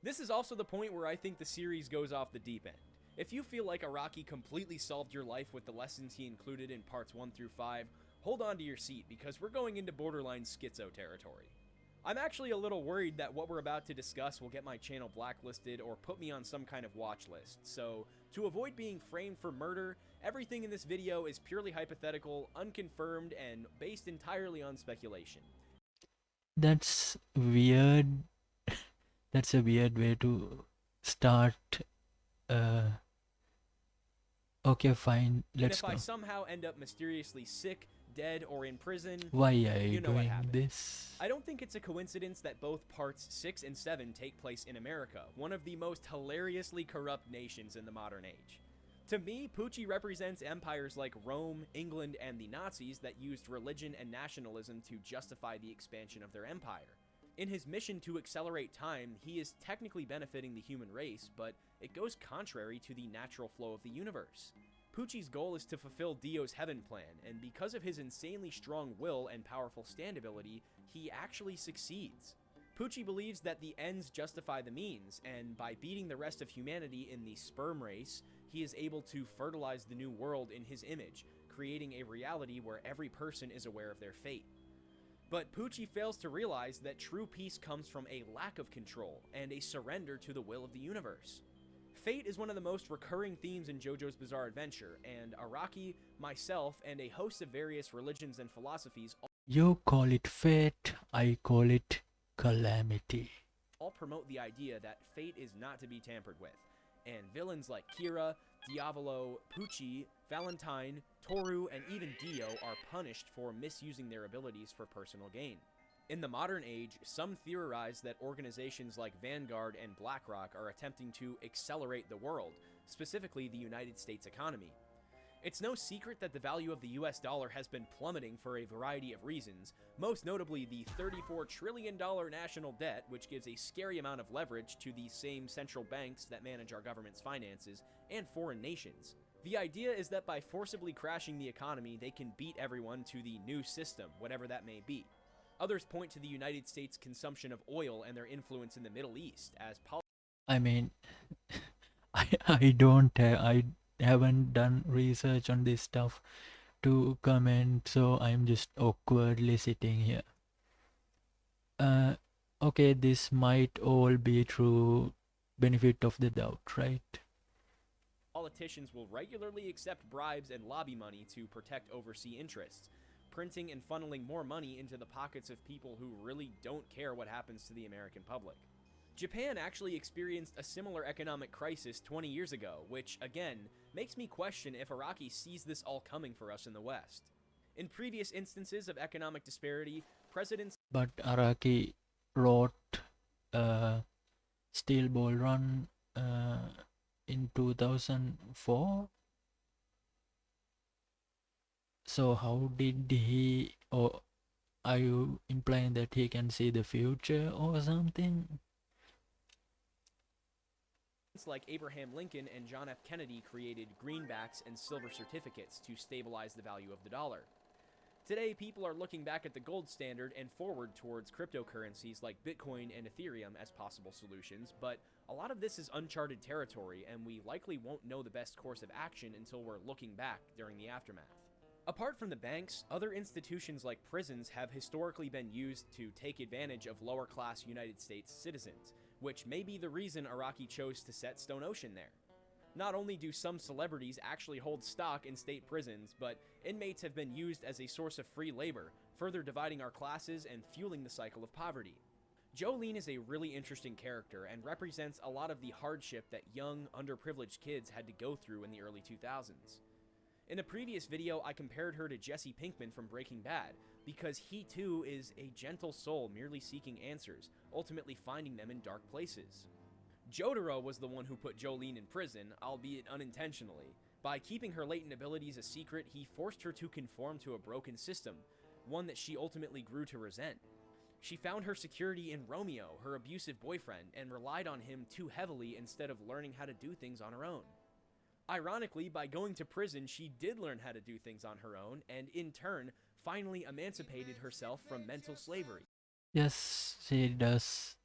This is also the point where I think the series goes off the deep end. If you feel like Araki completely solved your life with the lessons he included in parts 1 through 5, hold on to your seat because we're going into borderline schizo territory. I'm actually a little worried that what we're about to discuss will get my channel blacklisted or put me on some kind of watch list, so to avoid being framed for murder, everything in this video is purely hypothetical, unconfirmed, and based entirely on speculation. That's weird. That's a weird way to start. Okay, fine. And Let's if go. I somehow end up mysteriously sick, dead, or in prison, Why are you you know what doing happened. this? I don't think it's a coincidence that both parts 6 and 7 take place in America, one of the most hilariously corrupt nations in the modern age. To me, Pucci represents empires like Rome, England, and the Nazis that used religion and nationalism to justify the expansion of their empire. In his mission to accelerate time, he is technically benefiting the human race, but it goes contrary to the natural flow of the universe. Pucci's goal is to fulfill Dio's heaven plan, and because of his insanely strong will and powerful stand ability, he actually succeeds. Pucci believes that the ends justify the means, and by beating the rest of humanity in the sperm race, he is able to fertilize the new world in his image, creating a reality where every person is aware of their fate. But Pucci fails to realize that true peace comes from a lack of control and a surrender to the will of the universe. Fate is one of the most recurring themes in JoJo's Bizarre Adventure, and Araki, myself, and a host of various religions and philosophies You call it fate, I call it calamity. all promote the idea that fate is not to be tampered with, and villains like Kira, Diavolo, Pucci, Valentine, Toru, and even Dio are punished for misusing their abilities for personal gain. In the modern age, some theorize that organizations like Vanguard and BlackRock are attempting to accelerate the world, specifically the United States economy. It's no secret that the value of the US dollar has been plummeting for a variety of reasons, most notably the $34 trillion national debt, which gives a scary amount of leverage to the same central banks that manage our government's finances, and foreign nations. The idea is that by forcibly crashing the economy, they can beat everyone to the new system, whatever that may be. Others point to the United States' consumption of oil and their influence in the Middle East as I mean, I haven't done research on this stuff to comment, so I'm just awkwardly sitting here. Okay, this might all be true, benefit of the doubt, right? politicians will regularly accept bribes and lobby money to protect overseas interests, printing and funneling more money into the pockets of people who really don't care what happens to the American public. Japan actually experienced a similar economic crisis 20 years ago, which, again, makes me question if Araki sees this all coming for us in the West. In previous instances of economic disparity, presidents But Araki wrote Steel Ball Run in 2004. So how did he, or are you implying that he can see the future or something? like Abraham Lincoln and John F. Kennedy created greenbacks and silver certificates to stabilize the value of the dollar. Today, people are looking back at the gold standard and forward towards cryptocurrencies like Bitcoin and Ethereum as possible solutions, but a lot of this is uncharted territory, and we likely won't know the best course of action until we're looking back during the aftermath. Apart from the banks, other institutions like prisons have historically been used to take advantage of lower-class United States citizens, which may be the reason Araki chose to set Stone Ocean there. Not only do some celebrities actually hold stock in state prisons, but inmates have been used as a source of free labor, further dividing our classes and fueling the cycle of poverty. Jolene is a really interesting character and represents a lot of the hardship that young, underprivileged kids had to go through in the early 2000s. In a previous video, I compared her to Jesse Pinkman from Breaking Bad, because he too is a gentle soul merely seeking answers, ultimately finding them in dark places. Jotaro was the one who put Jolene in prison, albeit unintentionally. By keeping her latent abilities a secret, he forced her to conform to a broken system, one that she ultimately grew to resent. She found her security in Romeo, her abusive boyfriend, and relied on him too heavily instead of learning how to do things on her own. Ironically, by going to prison, she did learn how to do things on her own, and in turn, finally emancipated herself from mental slavery. Yes, she does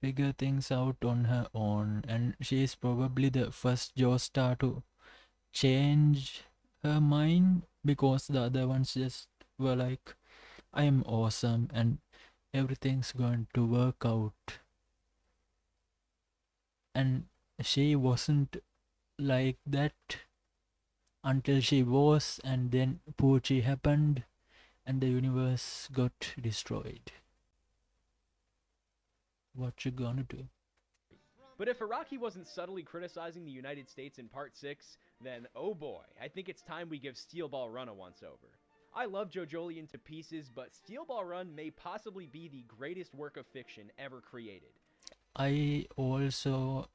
figure things out on her own, and she is probably the first Joestar to change her mind, because the other ones just were like, I am awesome and everything's going to work out. And she wasn't like that until she was, and then Poochie happened and the universe got destroyed. What you gonna do? But if Araki wasn't subtly criticizing the United States in Part 6, then oh boy, I think it's time we give Steel Ball Run a once-over. I love JoJolion to pieces, but Steel Ball Run may possibly be the greatest work of fiction ever created. I also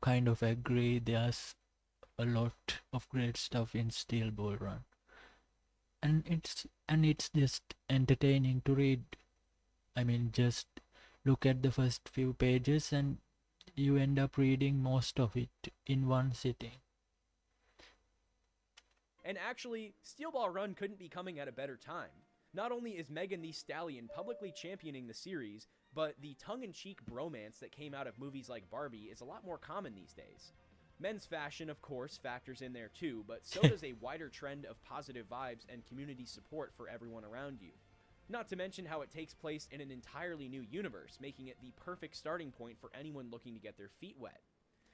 kind of agree. There's a lot of great stuff in Steel Ball Run, and it's just entertaining to read. I mean, just look at the first few pages and you end up reading most of it in one sitting. And actually, Steel Ball Run couldn't be coming at a better time. Not only is Megan Thee Stallion publicly championing the series, but the tongue-in-cheek bromance that came out of movies like Barbie is a lot more common these days. Men's fashion, of course, factors in there too, but so does a wider trend of positive vibes and community support for everyone around you. Not to mention how it takes place in an entirely new universe, making it the perfect starting point for anyone looking to get their feet wet.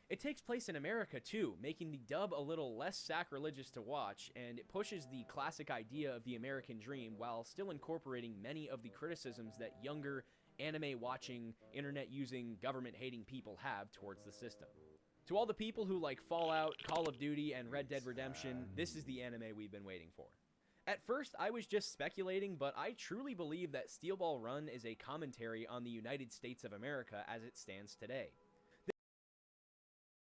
It takes place in America too, making the dub a little less sacrilegious to watch, and it pushes the classic idea of the American dream while still incorporating many of the criticisms that younger, anime-watching, internet-using, government-hating people have towards the system. To all the people who like Fallout, Call of Duty, and Red Dead Redemption, this is the anime we've been waiting for. At first, I was just speculating, but I truly believe that Steel Ball Run is a commentary on the United States of America as it stands today.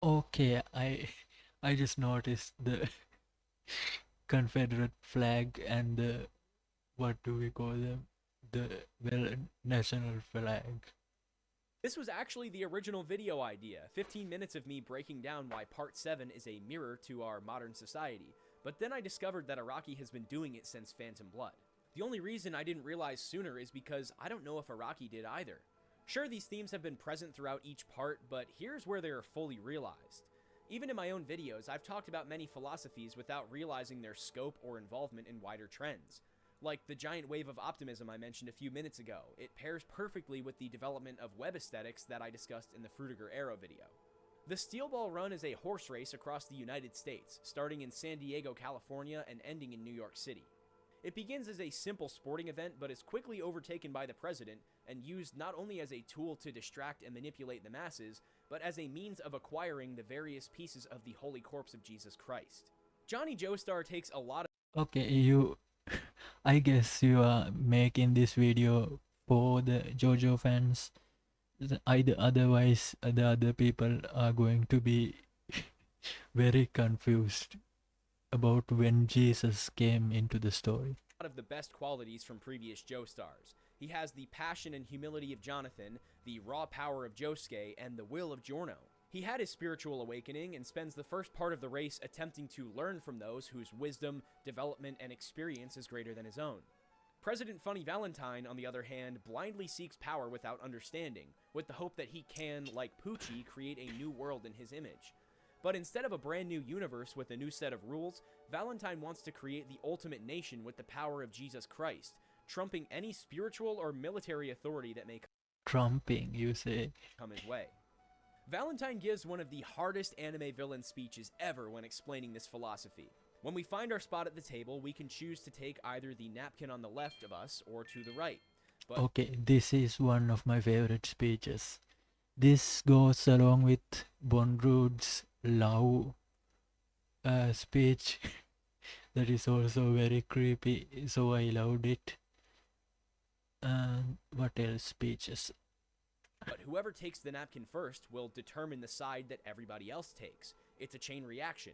Okay, I just noticed the Confederate flag and the, what do we call them? The national flag. This was actually the original video idea, 15 minutes of me breaking down why Part 7 is a mirror to our modern society, but then I discovered that Araki has been doing it since Phantom Blood. The only reason I didn't realize sooner is because I don't know if Araki did either. Sure, these themes have been present throughout each part, but here's where they are fully realized. Even in my own videos, I've talked about many philosophies without realizing their scope or involvement in wider trends. Like the giant wave of optimism I mentioned a few minutes ago, it pairs perfectly with the development of web aesthetics that I discussed in the Fruitiger Arrow video. The Steel Ball Run is a horse race across the United States, starting in San Diego, California, and ending in New York City. It begins as a simple sporting event, but is quickly overtaken by the president and used not only as a tool to distract and manipulate the masses, but as a means of acquiring the various pieces of the Holy Corpse of Jesus Christ. Johnny Joestar takes a lot of Okay, I guess you are making this video for the JoJo fans. Either otherwise, the other people are going to be very confused about when Jesus came into the story. of the best qualities from previous Joestars. He has the passion and humility of Jonathan, the raw power of Josuke, and the will of Giorno. He had his spiritual awakening and spends the first part of the race attempting to learn from those whose wisdom, development, and experience is greater than his own. President Funny Valentine, on the other hand, blindly seeks power without understanding, with the hope that he can, like Poochie, create a new world in his image. But instead of a brand new universe with a new set of rules, Valentine wants to create the ultimate nation with the power of Jesus Christ, trumping any spiritual or military authority that may Trumping, you say? come his way. Valentine gives one of the hardest anime villain speeches ever when explaining this philosophy. When we find our spot at the table, we can choose to take either the napkin on the left of us or to the right. But Okay, this is one of my favorite speeches. This goes along with Bonrood's love speech that is also very creepy, so I loved it. And what else speeches? But whoever takes the napkin first will determine the side that everybody else takes. It's a chain reaction.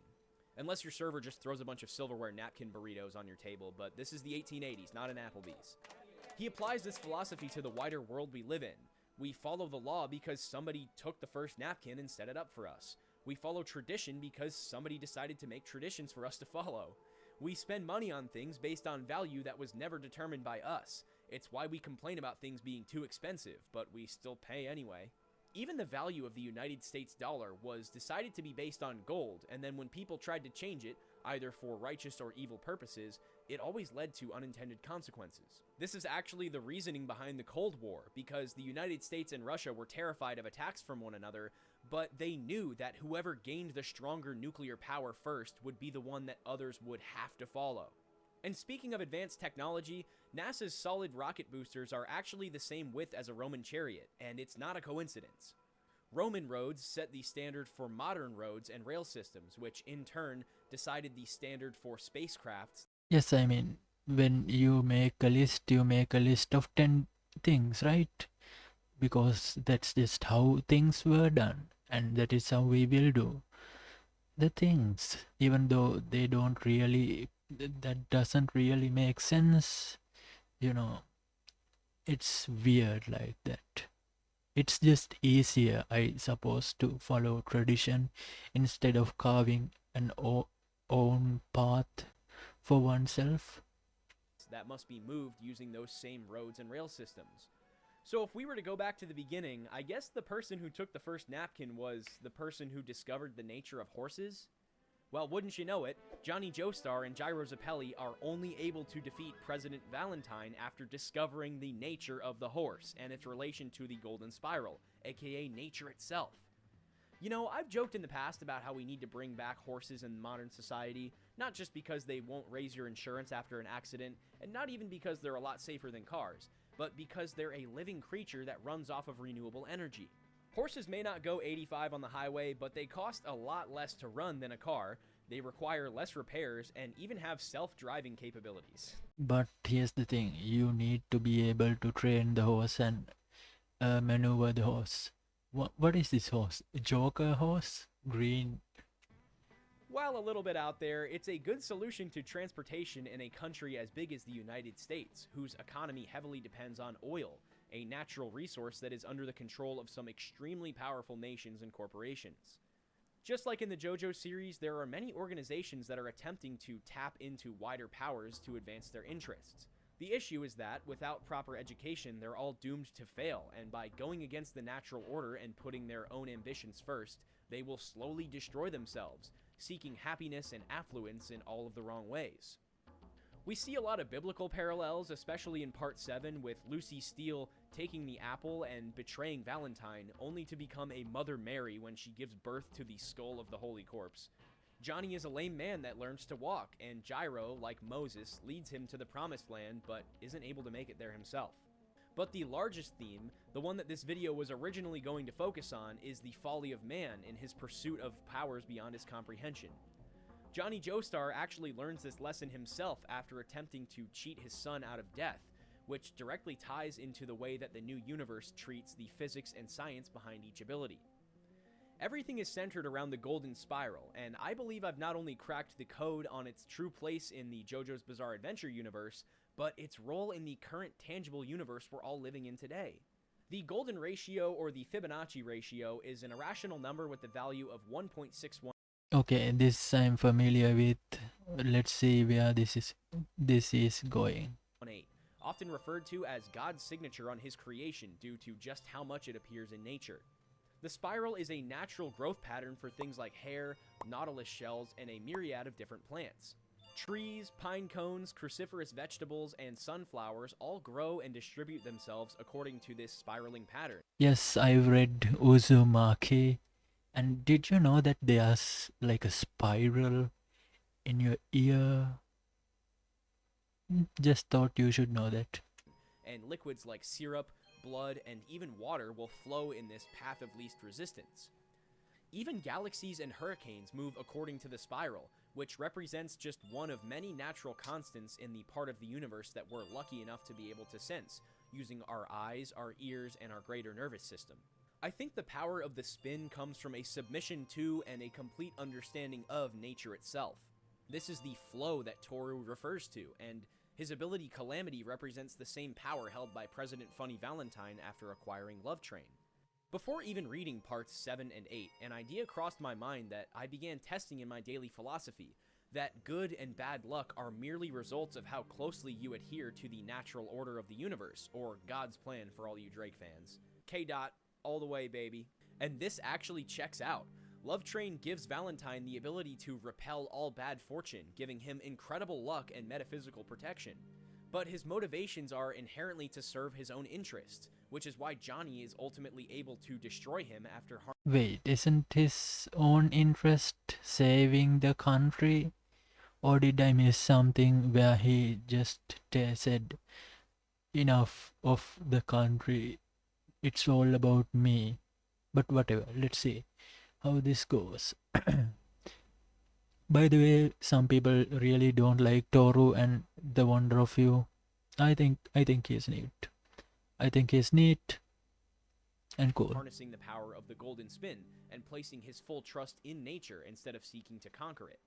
Unless your server just throws a bunch of silverware napkin burritos on your table, but this is the 1880s, not an Applebee's. He applies this philosophy to the wider world we live in. We follow the law because somebody took the first napkin and set it up for us. We follow tradition because somebody decided to make traditions for us to follow. We spend money on things based on value that was never determined by us. It's why we complain about things being too expensive, but we still pay anyway. Even the value of the United States dollar was decided to be based on gold, and then when people tried to change it, either for righteous or evil purposes, it always led to unintended consequences. This is actually the reasoning behind the Cold War, because the United States and Russia were terrified of attacks from one another, but they knew that whoever gained the stronger nuclear power first would be the one that others would have to follow. And speaking of advanced technology, NASA's solid rocket boosters are actually the same width as a Roman chariot, and it's not a coincidence. Roman roads set the standard for modern roads and rail systems, which in turn decided the standard for spacecrafts. Yes, I mean, when you make a list of 10 things, right? Because that's just how things were done, and that is how we will do the things, even though they don't really, that doesn't really make sense. You know, it's weird like that. It's just easier, I suppose, to follow tradition instead of carving an own path for oneself. That must be moved using those same roads and rail systems. So if we were to go back to the beginning, I guess the person who took the first napkin was the person who discovered the nature of horses? Well, wouldn't you know it, Johnny Joestar and Gyro Zappelli are only able to defeat President Valentine after discovering the nature of the horse and its relation to the Golden Spiral, aka nature itself. You know, I've joked in the past about how we need to bring back horses in modern society, not just because they won't raise your insurance after an accident, and not even because they're a lot safer than cars, but because they're a living creature that runs off of renewable energy. Horses may not go 85 on the highway, but they cost a lot less to run than a car, they require less repairs, and even have self-driving capabilities. But here's the thing, you need to be able to train the horse and maneuver the horse. What is this horse? Joker horse? Green? While a little bit out there, it's a good solution to transportation in a country as big as the United States, whose economy heavily depends on oil, a natural resource that is under the control of some extremely powerful nations and corporations. Just like in the JoJo series, there are many organizations that are attempting to tap into wider powers to advance their interests. The issue is that, without proper education, they're all doomed to fail, and by going against the natural order and putting their own ambitions first, they will slowly destroy themselves, seeking happiness and affluence in all of the wrong ways. We see a lot of biblical parallels, especially in Part 7, with Lucy Steele taking the apple and betraying Valentine, only to become a Mother Mary when she gives birth to the skull of the Holy Corpse. Johnny is a lame man that learns to walk, and Gyro, like Moses, leads him to the Promised Land, but isn't able to make it there himself. But the largest theme, the one that this video was originally going to focus on, is the folly of man in his pursuit of powers beyond his comprehension. Johnny Joestar actually learns this lesson himself after attempting to cheat his son out of death, which directly ties into the way that the new universe treats the physics and science behind each ability. Everything is centered around the Golden Spiral, and I believe I've not only cracked the code on its true place in the JoJo's Bizarre Adventure universe, but its role in the current tangible universe we're all living in today. The Golden Ratio, or the Fibonacci ratio, is an irrational number with the value of 1.61. Okay, this I'm familiar with. Let's see where this is going. Often referred to as God's signature on his creation due to just how much it appears in nature. The spiral is a natural growth pattern for things like hair, nautilus shells, and a myriad of different plants. Trees, pine cones, cruciferous vegetables, and sunflowers all grow and distribute themselves according to this spiraling pattern. Yes, I've read Uzumaki. And did you know that there's like a spiral in your ear? Just thought you should know that. And liquids like syrup, blood, and even water will flow in this path of least resistance. Even galaxies and hurricanes move according to the spiral, which represents just one of many natural constants in the part of the universe that we're lucky enough to be able to sense, using our eyes, our ears, and our greater nervous system. I think the power of the spin comes from a submission to and a complete understanding of nature itself. This is the flow that Toru refers to, and his ability Calamity represents the same power held by President Funny Valentine after acquiring Love Train. Before even reading parts 7 and 8, an idea crossed my mind that I began testing in my daily philosophy, that good and bad luck are merely results of how closely you adhere to the natural order of the universe, or God's plan for all you Drake fans. K-Dot, all the way, baby. And this actually checks out. Love Train gives Valentine the ability to repel all bad fortune, giving him incredible luck and metaphysical protection. But his motivations are inherently to serve his own interests, which is why Johnny is ultimately able to destroy him after Wait, isn't his own interest saving the country? Or did I miss something where he just said, enough of the country, it's all about me? But whatever, let's see how this goes. By the way, some people really don't like Toru and the Wonder of You. I think he's neat. I think he's neat and cool. harnessing the power of the golden spin and placing his full trust in nature instead of seeking to conquer it.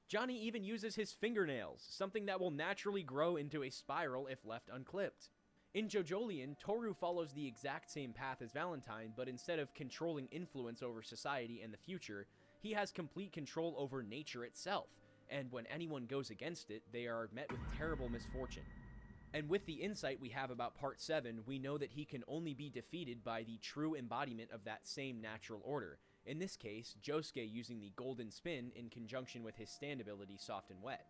Johnny even uses his fingernails, something that will naturally grow into a spiral if left unclipped. In JoJolion, Toru follows the exact same path as Valentine, but instead of controlling influence over society and the future, he has complete control over nature itself, and when anyone goes against it, they are met with terrible misfortune. And with the insight we have about Part 7, we know that he can only be defeated by the true embodiment of that same natural order, in this case, Josuke using the golden spin in conjunction with his stand ability Soft and Wet.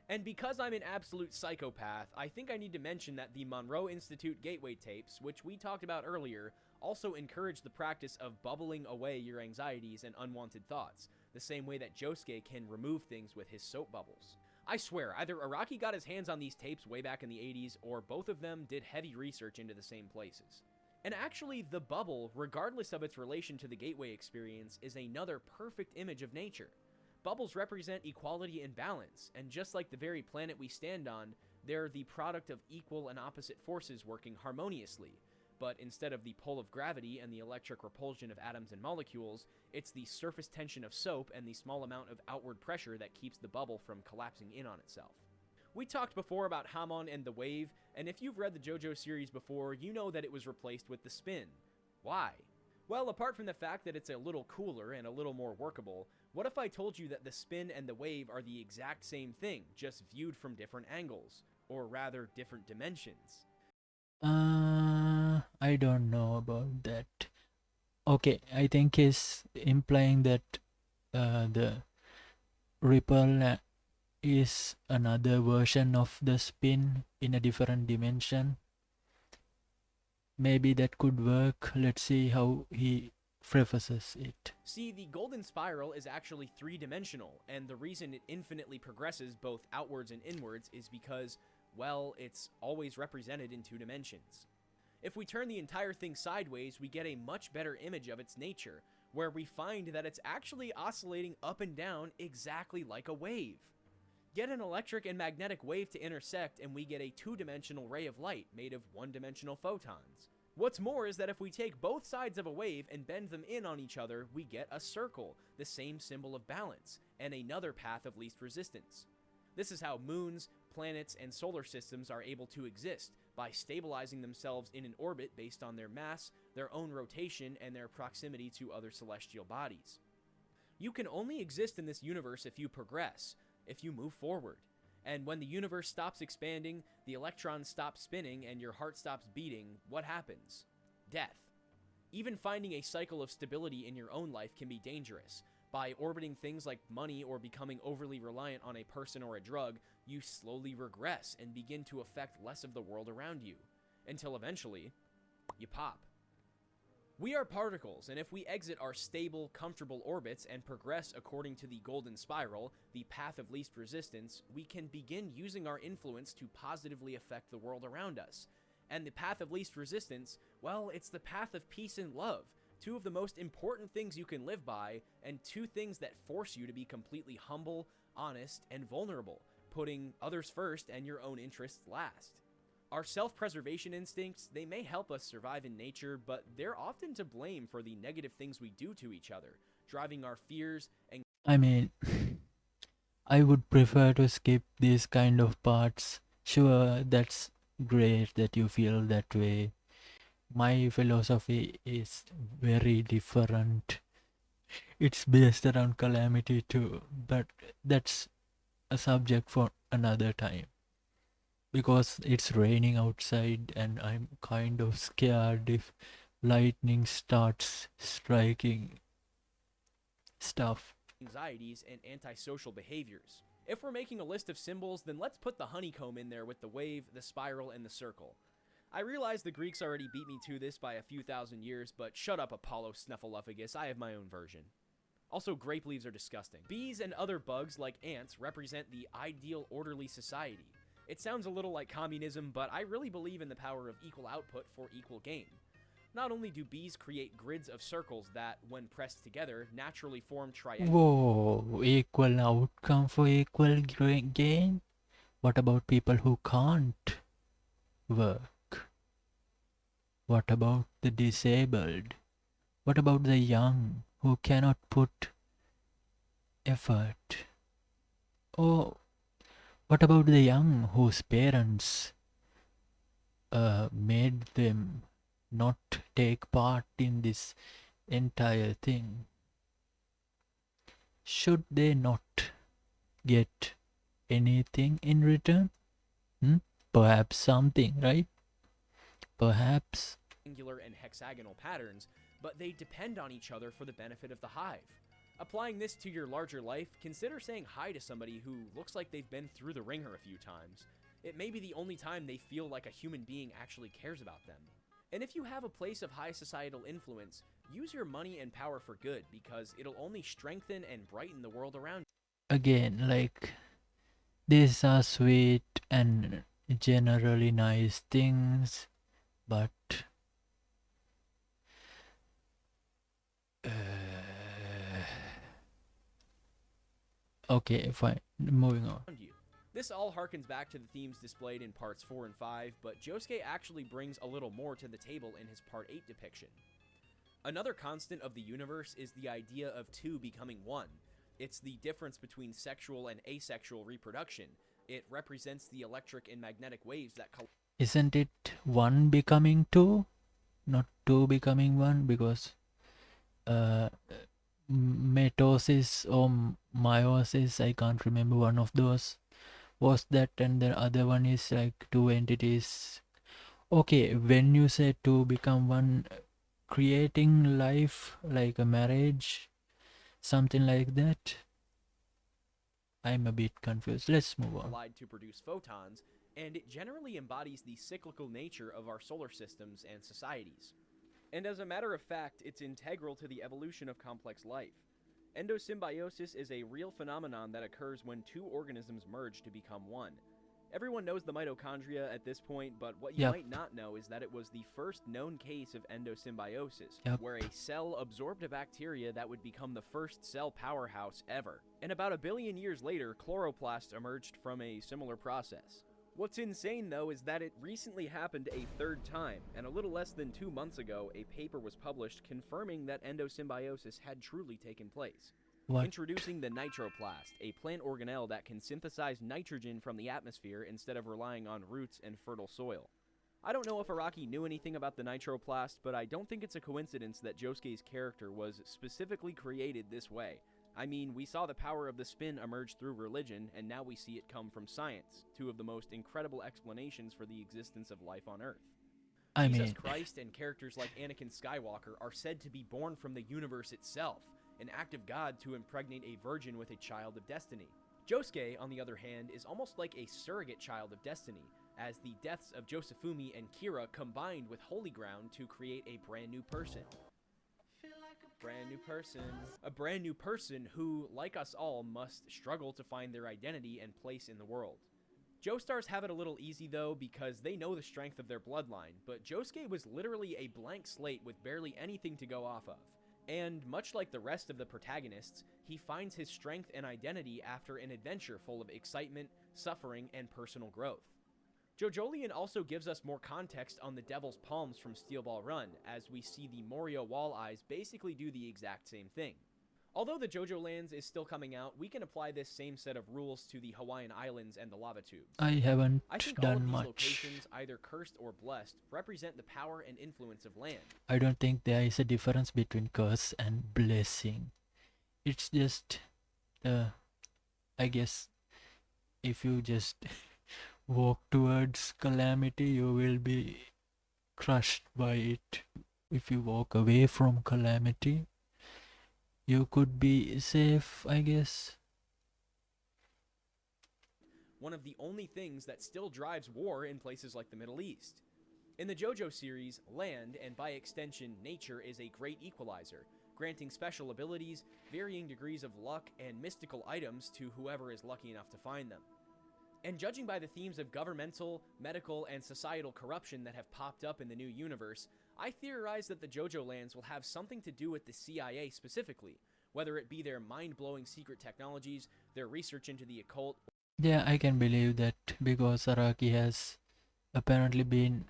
And because I'm an absolute psychopath, I think I need to mention that the Monroe Institute Gateway tapes, which we talked about earlier, also encourage the practice of bubbling away your anxieties and unwanted thoughts, the same way that Josuke can remove things with his soap bubbles. I swear, either Araki got his hands on these tapes way back in the 80s, or both of them did heavy research into the same places. And actually, the bubble, regardless of its relation to the Gateway experience, is another perfect image of nature. Bubbles represent equality and balance, and just like the very planet we stand on, they're the product of equal and opposite forces working harmoniously. But instead of the pull of gravity and the electric repulsion of atoms and molecules, it's the surface tension of soap and the small amount of outward pressure that keeps the bubble from collapsing in on itself. We talked before about Hamon and the wave, and if you've read the JoJo series before, you know that it was replaced with the spin. Why? Well, apart from the fact that it's a little cooler and a little more workable, what if I told you that the spin and the wave are the exact same thing, just viewed from different angles, or rather, different dimensions? I don't know about that. Okay, I think he's implying that the ripple is another version of the spin in a different dimension. Maybe that could work. Let's see how he prefaces it. See, the golden spiral is actually three-dimensional, and the reason it infinitely progresses both outwards and inwards is because, well, it's always represented in two dimensions. If we turn the entire thing sideways, we get a much better image of its nature, where we find that it's actually oscillating up and down exactly like a wave. Get an electric and magnetic wave to intersect, and we get a two-dimensional ray of light made of one-dimensional photons. What's more is that if we take both sides of a wave and bend them in on each other, we get a circle, the same symbol of balance, and another path of least resistance. This is how moons, planets, and solar systems are able to exist, by stabilizing themselves in an orbit based on their mass, their own rotation, and their proximity to other celestial bodies. You can only exist in this universe if you progress, if you move forward. And when the universe stops expanding, the electrons stop spinning, and your heart stops beating, what happens? Death. Even finding a cycle of stability in your own life can be dangerous. By orbiting things like money or becoming overly reliant on a person or a drug, you slowly regress and begin to affect less of the world around you, until eventually, you pop. We are particles, and if we exit our stable, comfortable orbits and progress according to the golden spiral, the path of least resistance, we can begin using our influence to positively affect the world around us. And the path of least resistance, well, it's the path of peace and love, two of the most important things you can live by, and two things that force you to be completely humble, honest, and vulnerable, putting others first and your own interests last. Our self-preservation instincts, they may help us survive in nature, but they're often to blame for the negative things we do to each other, driving our fears and... I mean, I would prefer to skip these kind of parts. Sure, that's great that you feel that way. My philosophy is very different. It's based around calamity too, but that's a subject for another time. Because it's raining outside and I'm kind of scared if lightning starts striking stuff. Anxieties and antisocial behaviors. If we're making a list of symbols, then let's put the honeycomb in there with the wave, the spiral, and the circle. I realize the Greeks already beat me to this by a few thousand years, but shut up, Apollo Snuffleupagus, I have my own version. Also, grape leaves are disgusting. Bees and other bugs, like ants, represent the ideal orderly society. It sounds a little like communism, but I really believe in the power of equal output for equal gain. Not only do bees create grids of circles that, when pressed together, naturally form triangles. Whoa, equal outcome for equal gain? What about people who can't work? What about the disabled? What about the young who cannot put effort? Or what about the young whose parents made them not take part in this entire thing? Should they not get anything in return? Perhaps something, right? Perhaps. Angular and hexagonal patterns, but they depend on each other for the benefit of the hive. Applying this to your larger life, consider saying hi to somebody who looks like they've been through the ringer a few times. It may be the only time they feel like a human being actually cares about them. And if you have a place of high societal influence, use your money and power for good, because it'll only strengthen and brighten the world around you. Again, like, these are sweet and generally nice things, but okay, fine. Moving on. This all harkens back to the themes displayed in parts 4 and 5, but Josuke actually brings a little more to the table in his part 8 depiction. Another constant of the universe is the idea of two becoming one. It's the difference between sexual and asexual reproduction. It represents the electric and magnetic waves that Isn't it one becoming two? Not two becoming one? Because mitosis or meiosis, I can't remember one of those was that, and the other one is like two entities. Okay, when you say two become one, creating life like a marriage, something like that. I'm a bit confused. Let's move on. collide to produce photons, and it generally embodies the cyclical nature of our solar systems and societies. And as a matter of fact, it's integral to the evolution of complex life. Endosymbiosis is a real phenomenon that occurs when two organisms merge to become one. Everyone knows the mitochondria at this point, but what you might not know is that it was the first known case of endosymbiosis, where a cell absorbed a bacteria that would become the first cell powerhouse ever. And about 1 billion years later, chloroplasts emerged from a similar process. What's insane, though, is that it recently happened a third time, and a little less than 2 months ago, a paper was published confirming that endosymbiosis had truly taken place. What? Introducing the nitroplast, a plant organelle that can synthesize nitrogen from the atmosphere instead of relying on roots and fertile soil. I don't know if Araki knew anything about the nitroplast, but I don't think it's a coincidence that Josuke's character was specifically created this way. I mean, we saw the power of the spin emerge through religion, and now we see it come from science, two of the most incredible explanations for the existence of life on Earth. Jesus Christ and characters like Anakin Skywalker are said to be born from the universe itself, an act of God to impregnate a virgin with a child of destiny. Josuke, on the other hand, is almost like a surrogate child of destiny, as the deaths of Josefumi and Kira combined with Holy Ground to create a brand new person. A brand new person who, like us all, must struggle to find their identity and place in the world. Joestars have it a little easy though, because they know the strength of their bloodline, but Josuke was literally a blank slate with barely anything to go off of. And much like the rest of the protagonists, he finds his strength and identity after an adventure full of excitement, suffering, and personal growth. JoJolion also gives us more context on the Devil's Palms from Steel Ball Run, as we see the Morio Wall Eyes basically do the exact same thing. Although the JoJo Lands is still coming out, we can apply this same set of rules to the Hawaiian Islands and the lava tubes. I haven't I think all of done these much. locations, either cursed or blessed, represent the power and influence of land. I don't think there is a difference between curse and blessing. It's just, I guess, if you just walk towards calamity, you will be crushed by it. If you walk away from calamity, you could be safe, I guess. One of the only things that still drives war in places like the Middle East. In the JoJo series, land, and by extension nature, is a great equalizer, granting special abilities, varying degrees of luck, and mystical items to whoever is lucky enough to find them. And judging by the themes of governmental, medical, and societal corruption that have popped up in the new universe, I theorize that the JoJo lands will have something to do with the CIA specifically, whether it be their mind-blowing secret technologies, their research into the occult. Yeah, I can believe that because Araki has apparently been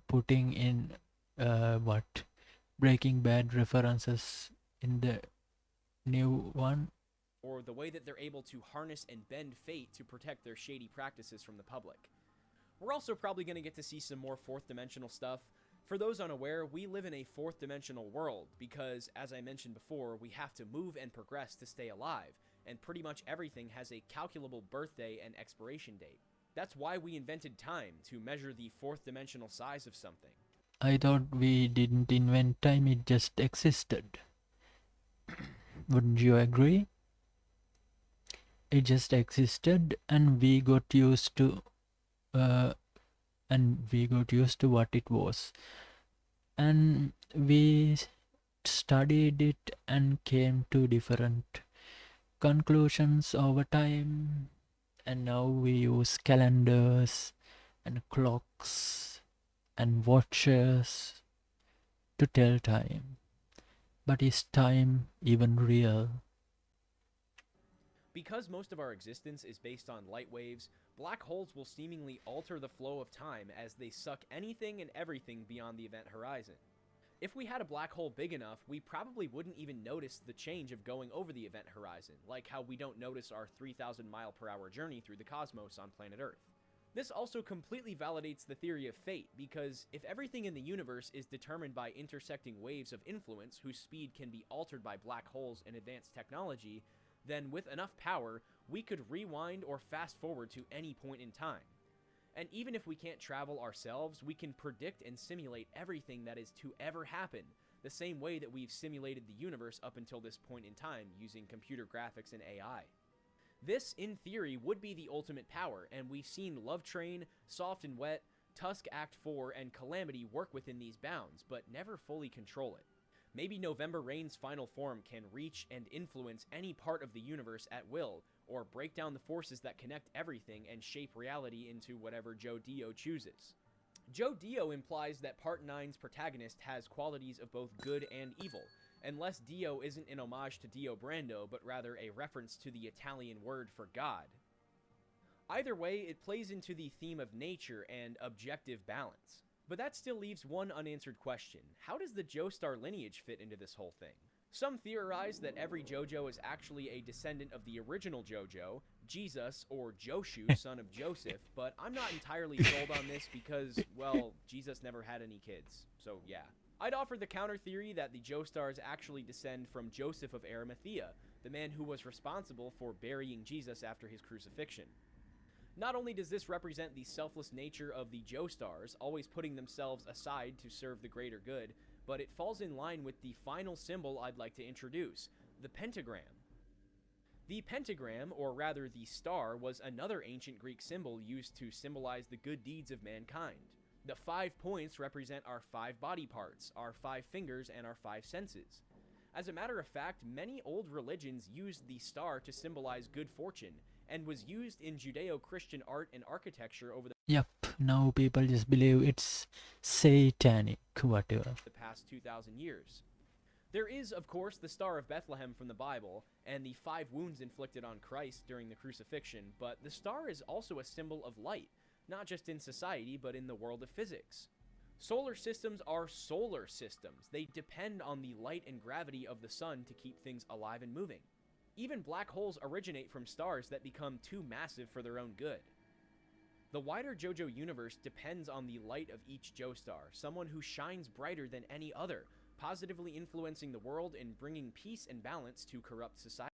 putting in Breaking Bad references in the new one. Or the way that they're able to harness and bend fate to protect their shady practices from the public. We're also probably going to get to see some more fourth dimensional stuff. For those unaware, we live in a fourth dimensional world because, as I mentioned before, we have to move and progress to stay alive, and pretty much everything has a calculable birthday and expiration date. That's why we invented time, to measure the fourth dimensional size of something. I thought we didn't invent time, it just existed. Wouldn't you agree? It just existed and we got used to what it was, and we studied it and came to different conclusions over time, and now we use calendars and clocks and watches to tell time. But is time even real? Because most of our existence is based on light waves, black holes will seemingly alter the flow of time as they suck anything and everything beyond the event horizon. If we had a black hole big enough, we probably wouldn't even notice the change of going over the event horizon, like how we don't notice our 3,000 mile per hour journey through the cosmos on planet Earth. This also completely validates the theory of fate, because if everything in the universe is determined by intersecting waves of influence whose speed can be altered by black holes and advanced technology, then with enough power, we could rewind or fast forward to any point in time. And even if we can't travel ourselves, we can predict and simulate everything that is to ever happen, the same way that we've simulated the universe up until this point in time using computer graphics and AI. This, in theory, would be the ultimate power, and we've seen Love Train, Soft and Wet, Tusk Act 4, and Calamity work within these bounds, but never fully control it. Maybe November Rain's final form can reach and influence any part of the universe at will, or break down the forces that connect everything and shape reality into whatever JoJo chooses. JoJo implies that Part 9's protagonist has qualities of both good and evil, unless Dio isn't an homage to Dio Brando, but rather a reference to the Italian word for God. Either way, it plays into the theme of nature and objective balance. But that still leaves one unanswered question. How does the Joestar lineage fit into this whole thing? Some theorize that every JoJo is actually a descendant of the original JoJo, Jesus, or Joshu, son of Joseph, but I'm not entirely sold on this because, well, Jesus never had any kids, so yeah. I'd offer the counter theory that the Joestars actually descend from Joseph of Arimathea, the man who was responsible for burying Jesus after his crucifixion. Not only does this represent the selfless nature of the Joestars, always putting themselves aside to serve the greater good, but it falls in line with the final symbol I'd like to introduce, the pentagram. The pentagram, or rather the star, was another ancient Greek symbol used to symbolize the good deeds of mankind. The 5 points represent our 5 body parts, our 5 fingers, and our 5 senses. As a matter of fact, many old religions used the star to symbolize good fortune, and was used in Judeo-Christian art and architecture over Yep, now people just believe it's satanic, whatever. the past 2,000 years. There is, of course, the Star of Bethlehem from the Bible, and the 5 wounds inflicted on Christ during the crucifixion, but the star is also a symbol of light, not just in society, but in the world of physics. Solar systems are solar systems. They depend on the light and gravity of the sun to keep things alive and moving. Even black holes originate from stars that become too massive for their own good. The wider JoJo universe depends on the light of each Joestar, someone who shines brighter than any other, positively influencing the world and bringing peace and balance to corrupt society.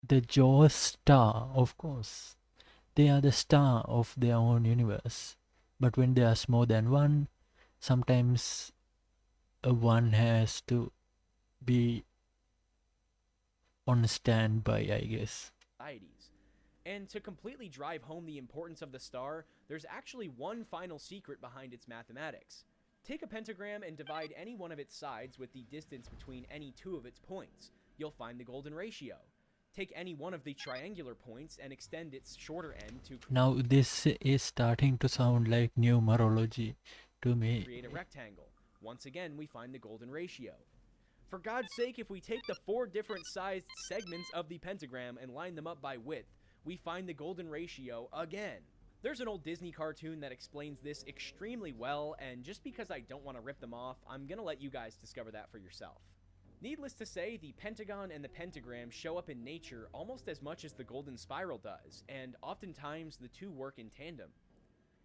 The Jaws star, of course. They are the star of their own universe. But when there's more than one, sometimes one has to be on standby, I guess. And to completely drive home the importance of the star, there's actually one final secret behind its mathematics. Take a pentagram and divide any one of its sides with the distance between any two of its points. You'll find the golden ratio. Take any one of the triangular points and extend its shorter end to Now this is starting to sound like numerology to me. create a rectangle. Once again, we find the golden ratio. For God's sake, if we take the 4 different sized segments of the pentagram and line them up by width, we find the golden ratio again. There's an old Disney cartoon that explains this extremely well, and just because I don't want to rip them off, I'm gonna let you guys discover that for yourself. Needless to say, the pentagon and the pentagram show up in nature almost as much as the golden spiral does, and oftentimes the two work in tandem.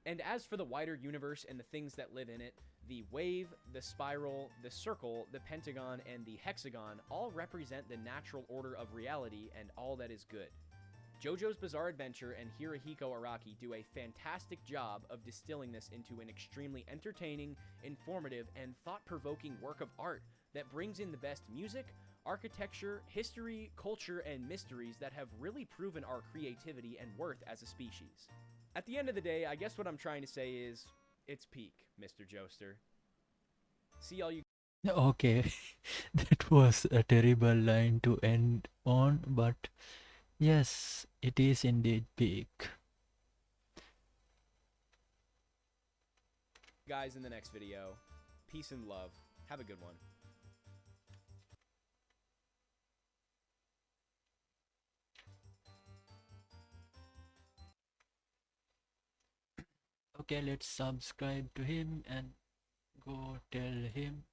And as for the wider universe and the things that live in it, the wave, the spiral, the circle, the pentagon, and the hexagon all represent the natural order of reality and all that is good. JoJo's Bizarre Adventure and Hirohiko Araki do a fantastic job of distilling this into an extremely entertaining, informative, and thought-provoking work of art that brings in the best music, architecture, history, culture, and mysteries that have really proven our creativity and worth as a species. At the end of the day, I guess what I'm trying to say is, it's peak, Mr. Joester. See all you Okay, that was a terrible line to end on, but yes, it is indeed peak. guys in the next video. Peace and love. Have a good one. Okay, let's subscribe to him and go tell him.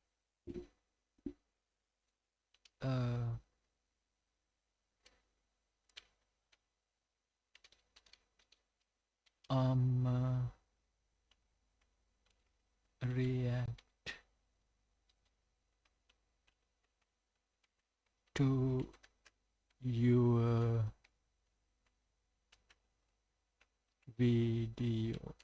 React to your video.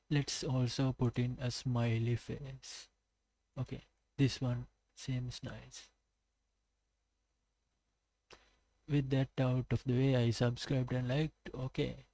Let's also put in a smiley face. Okay, this one seems nice. With that out of the way, I subscribed and liked. Okay.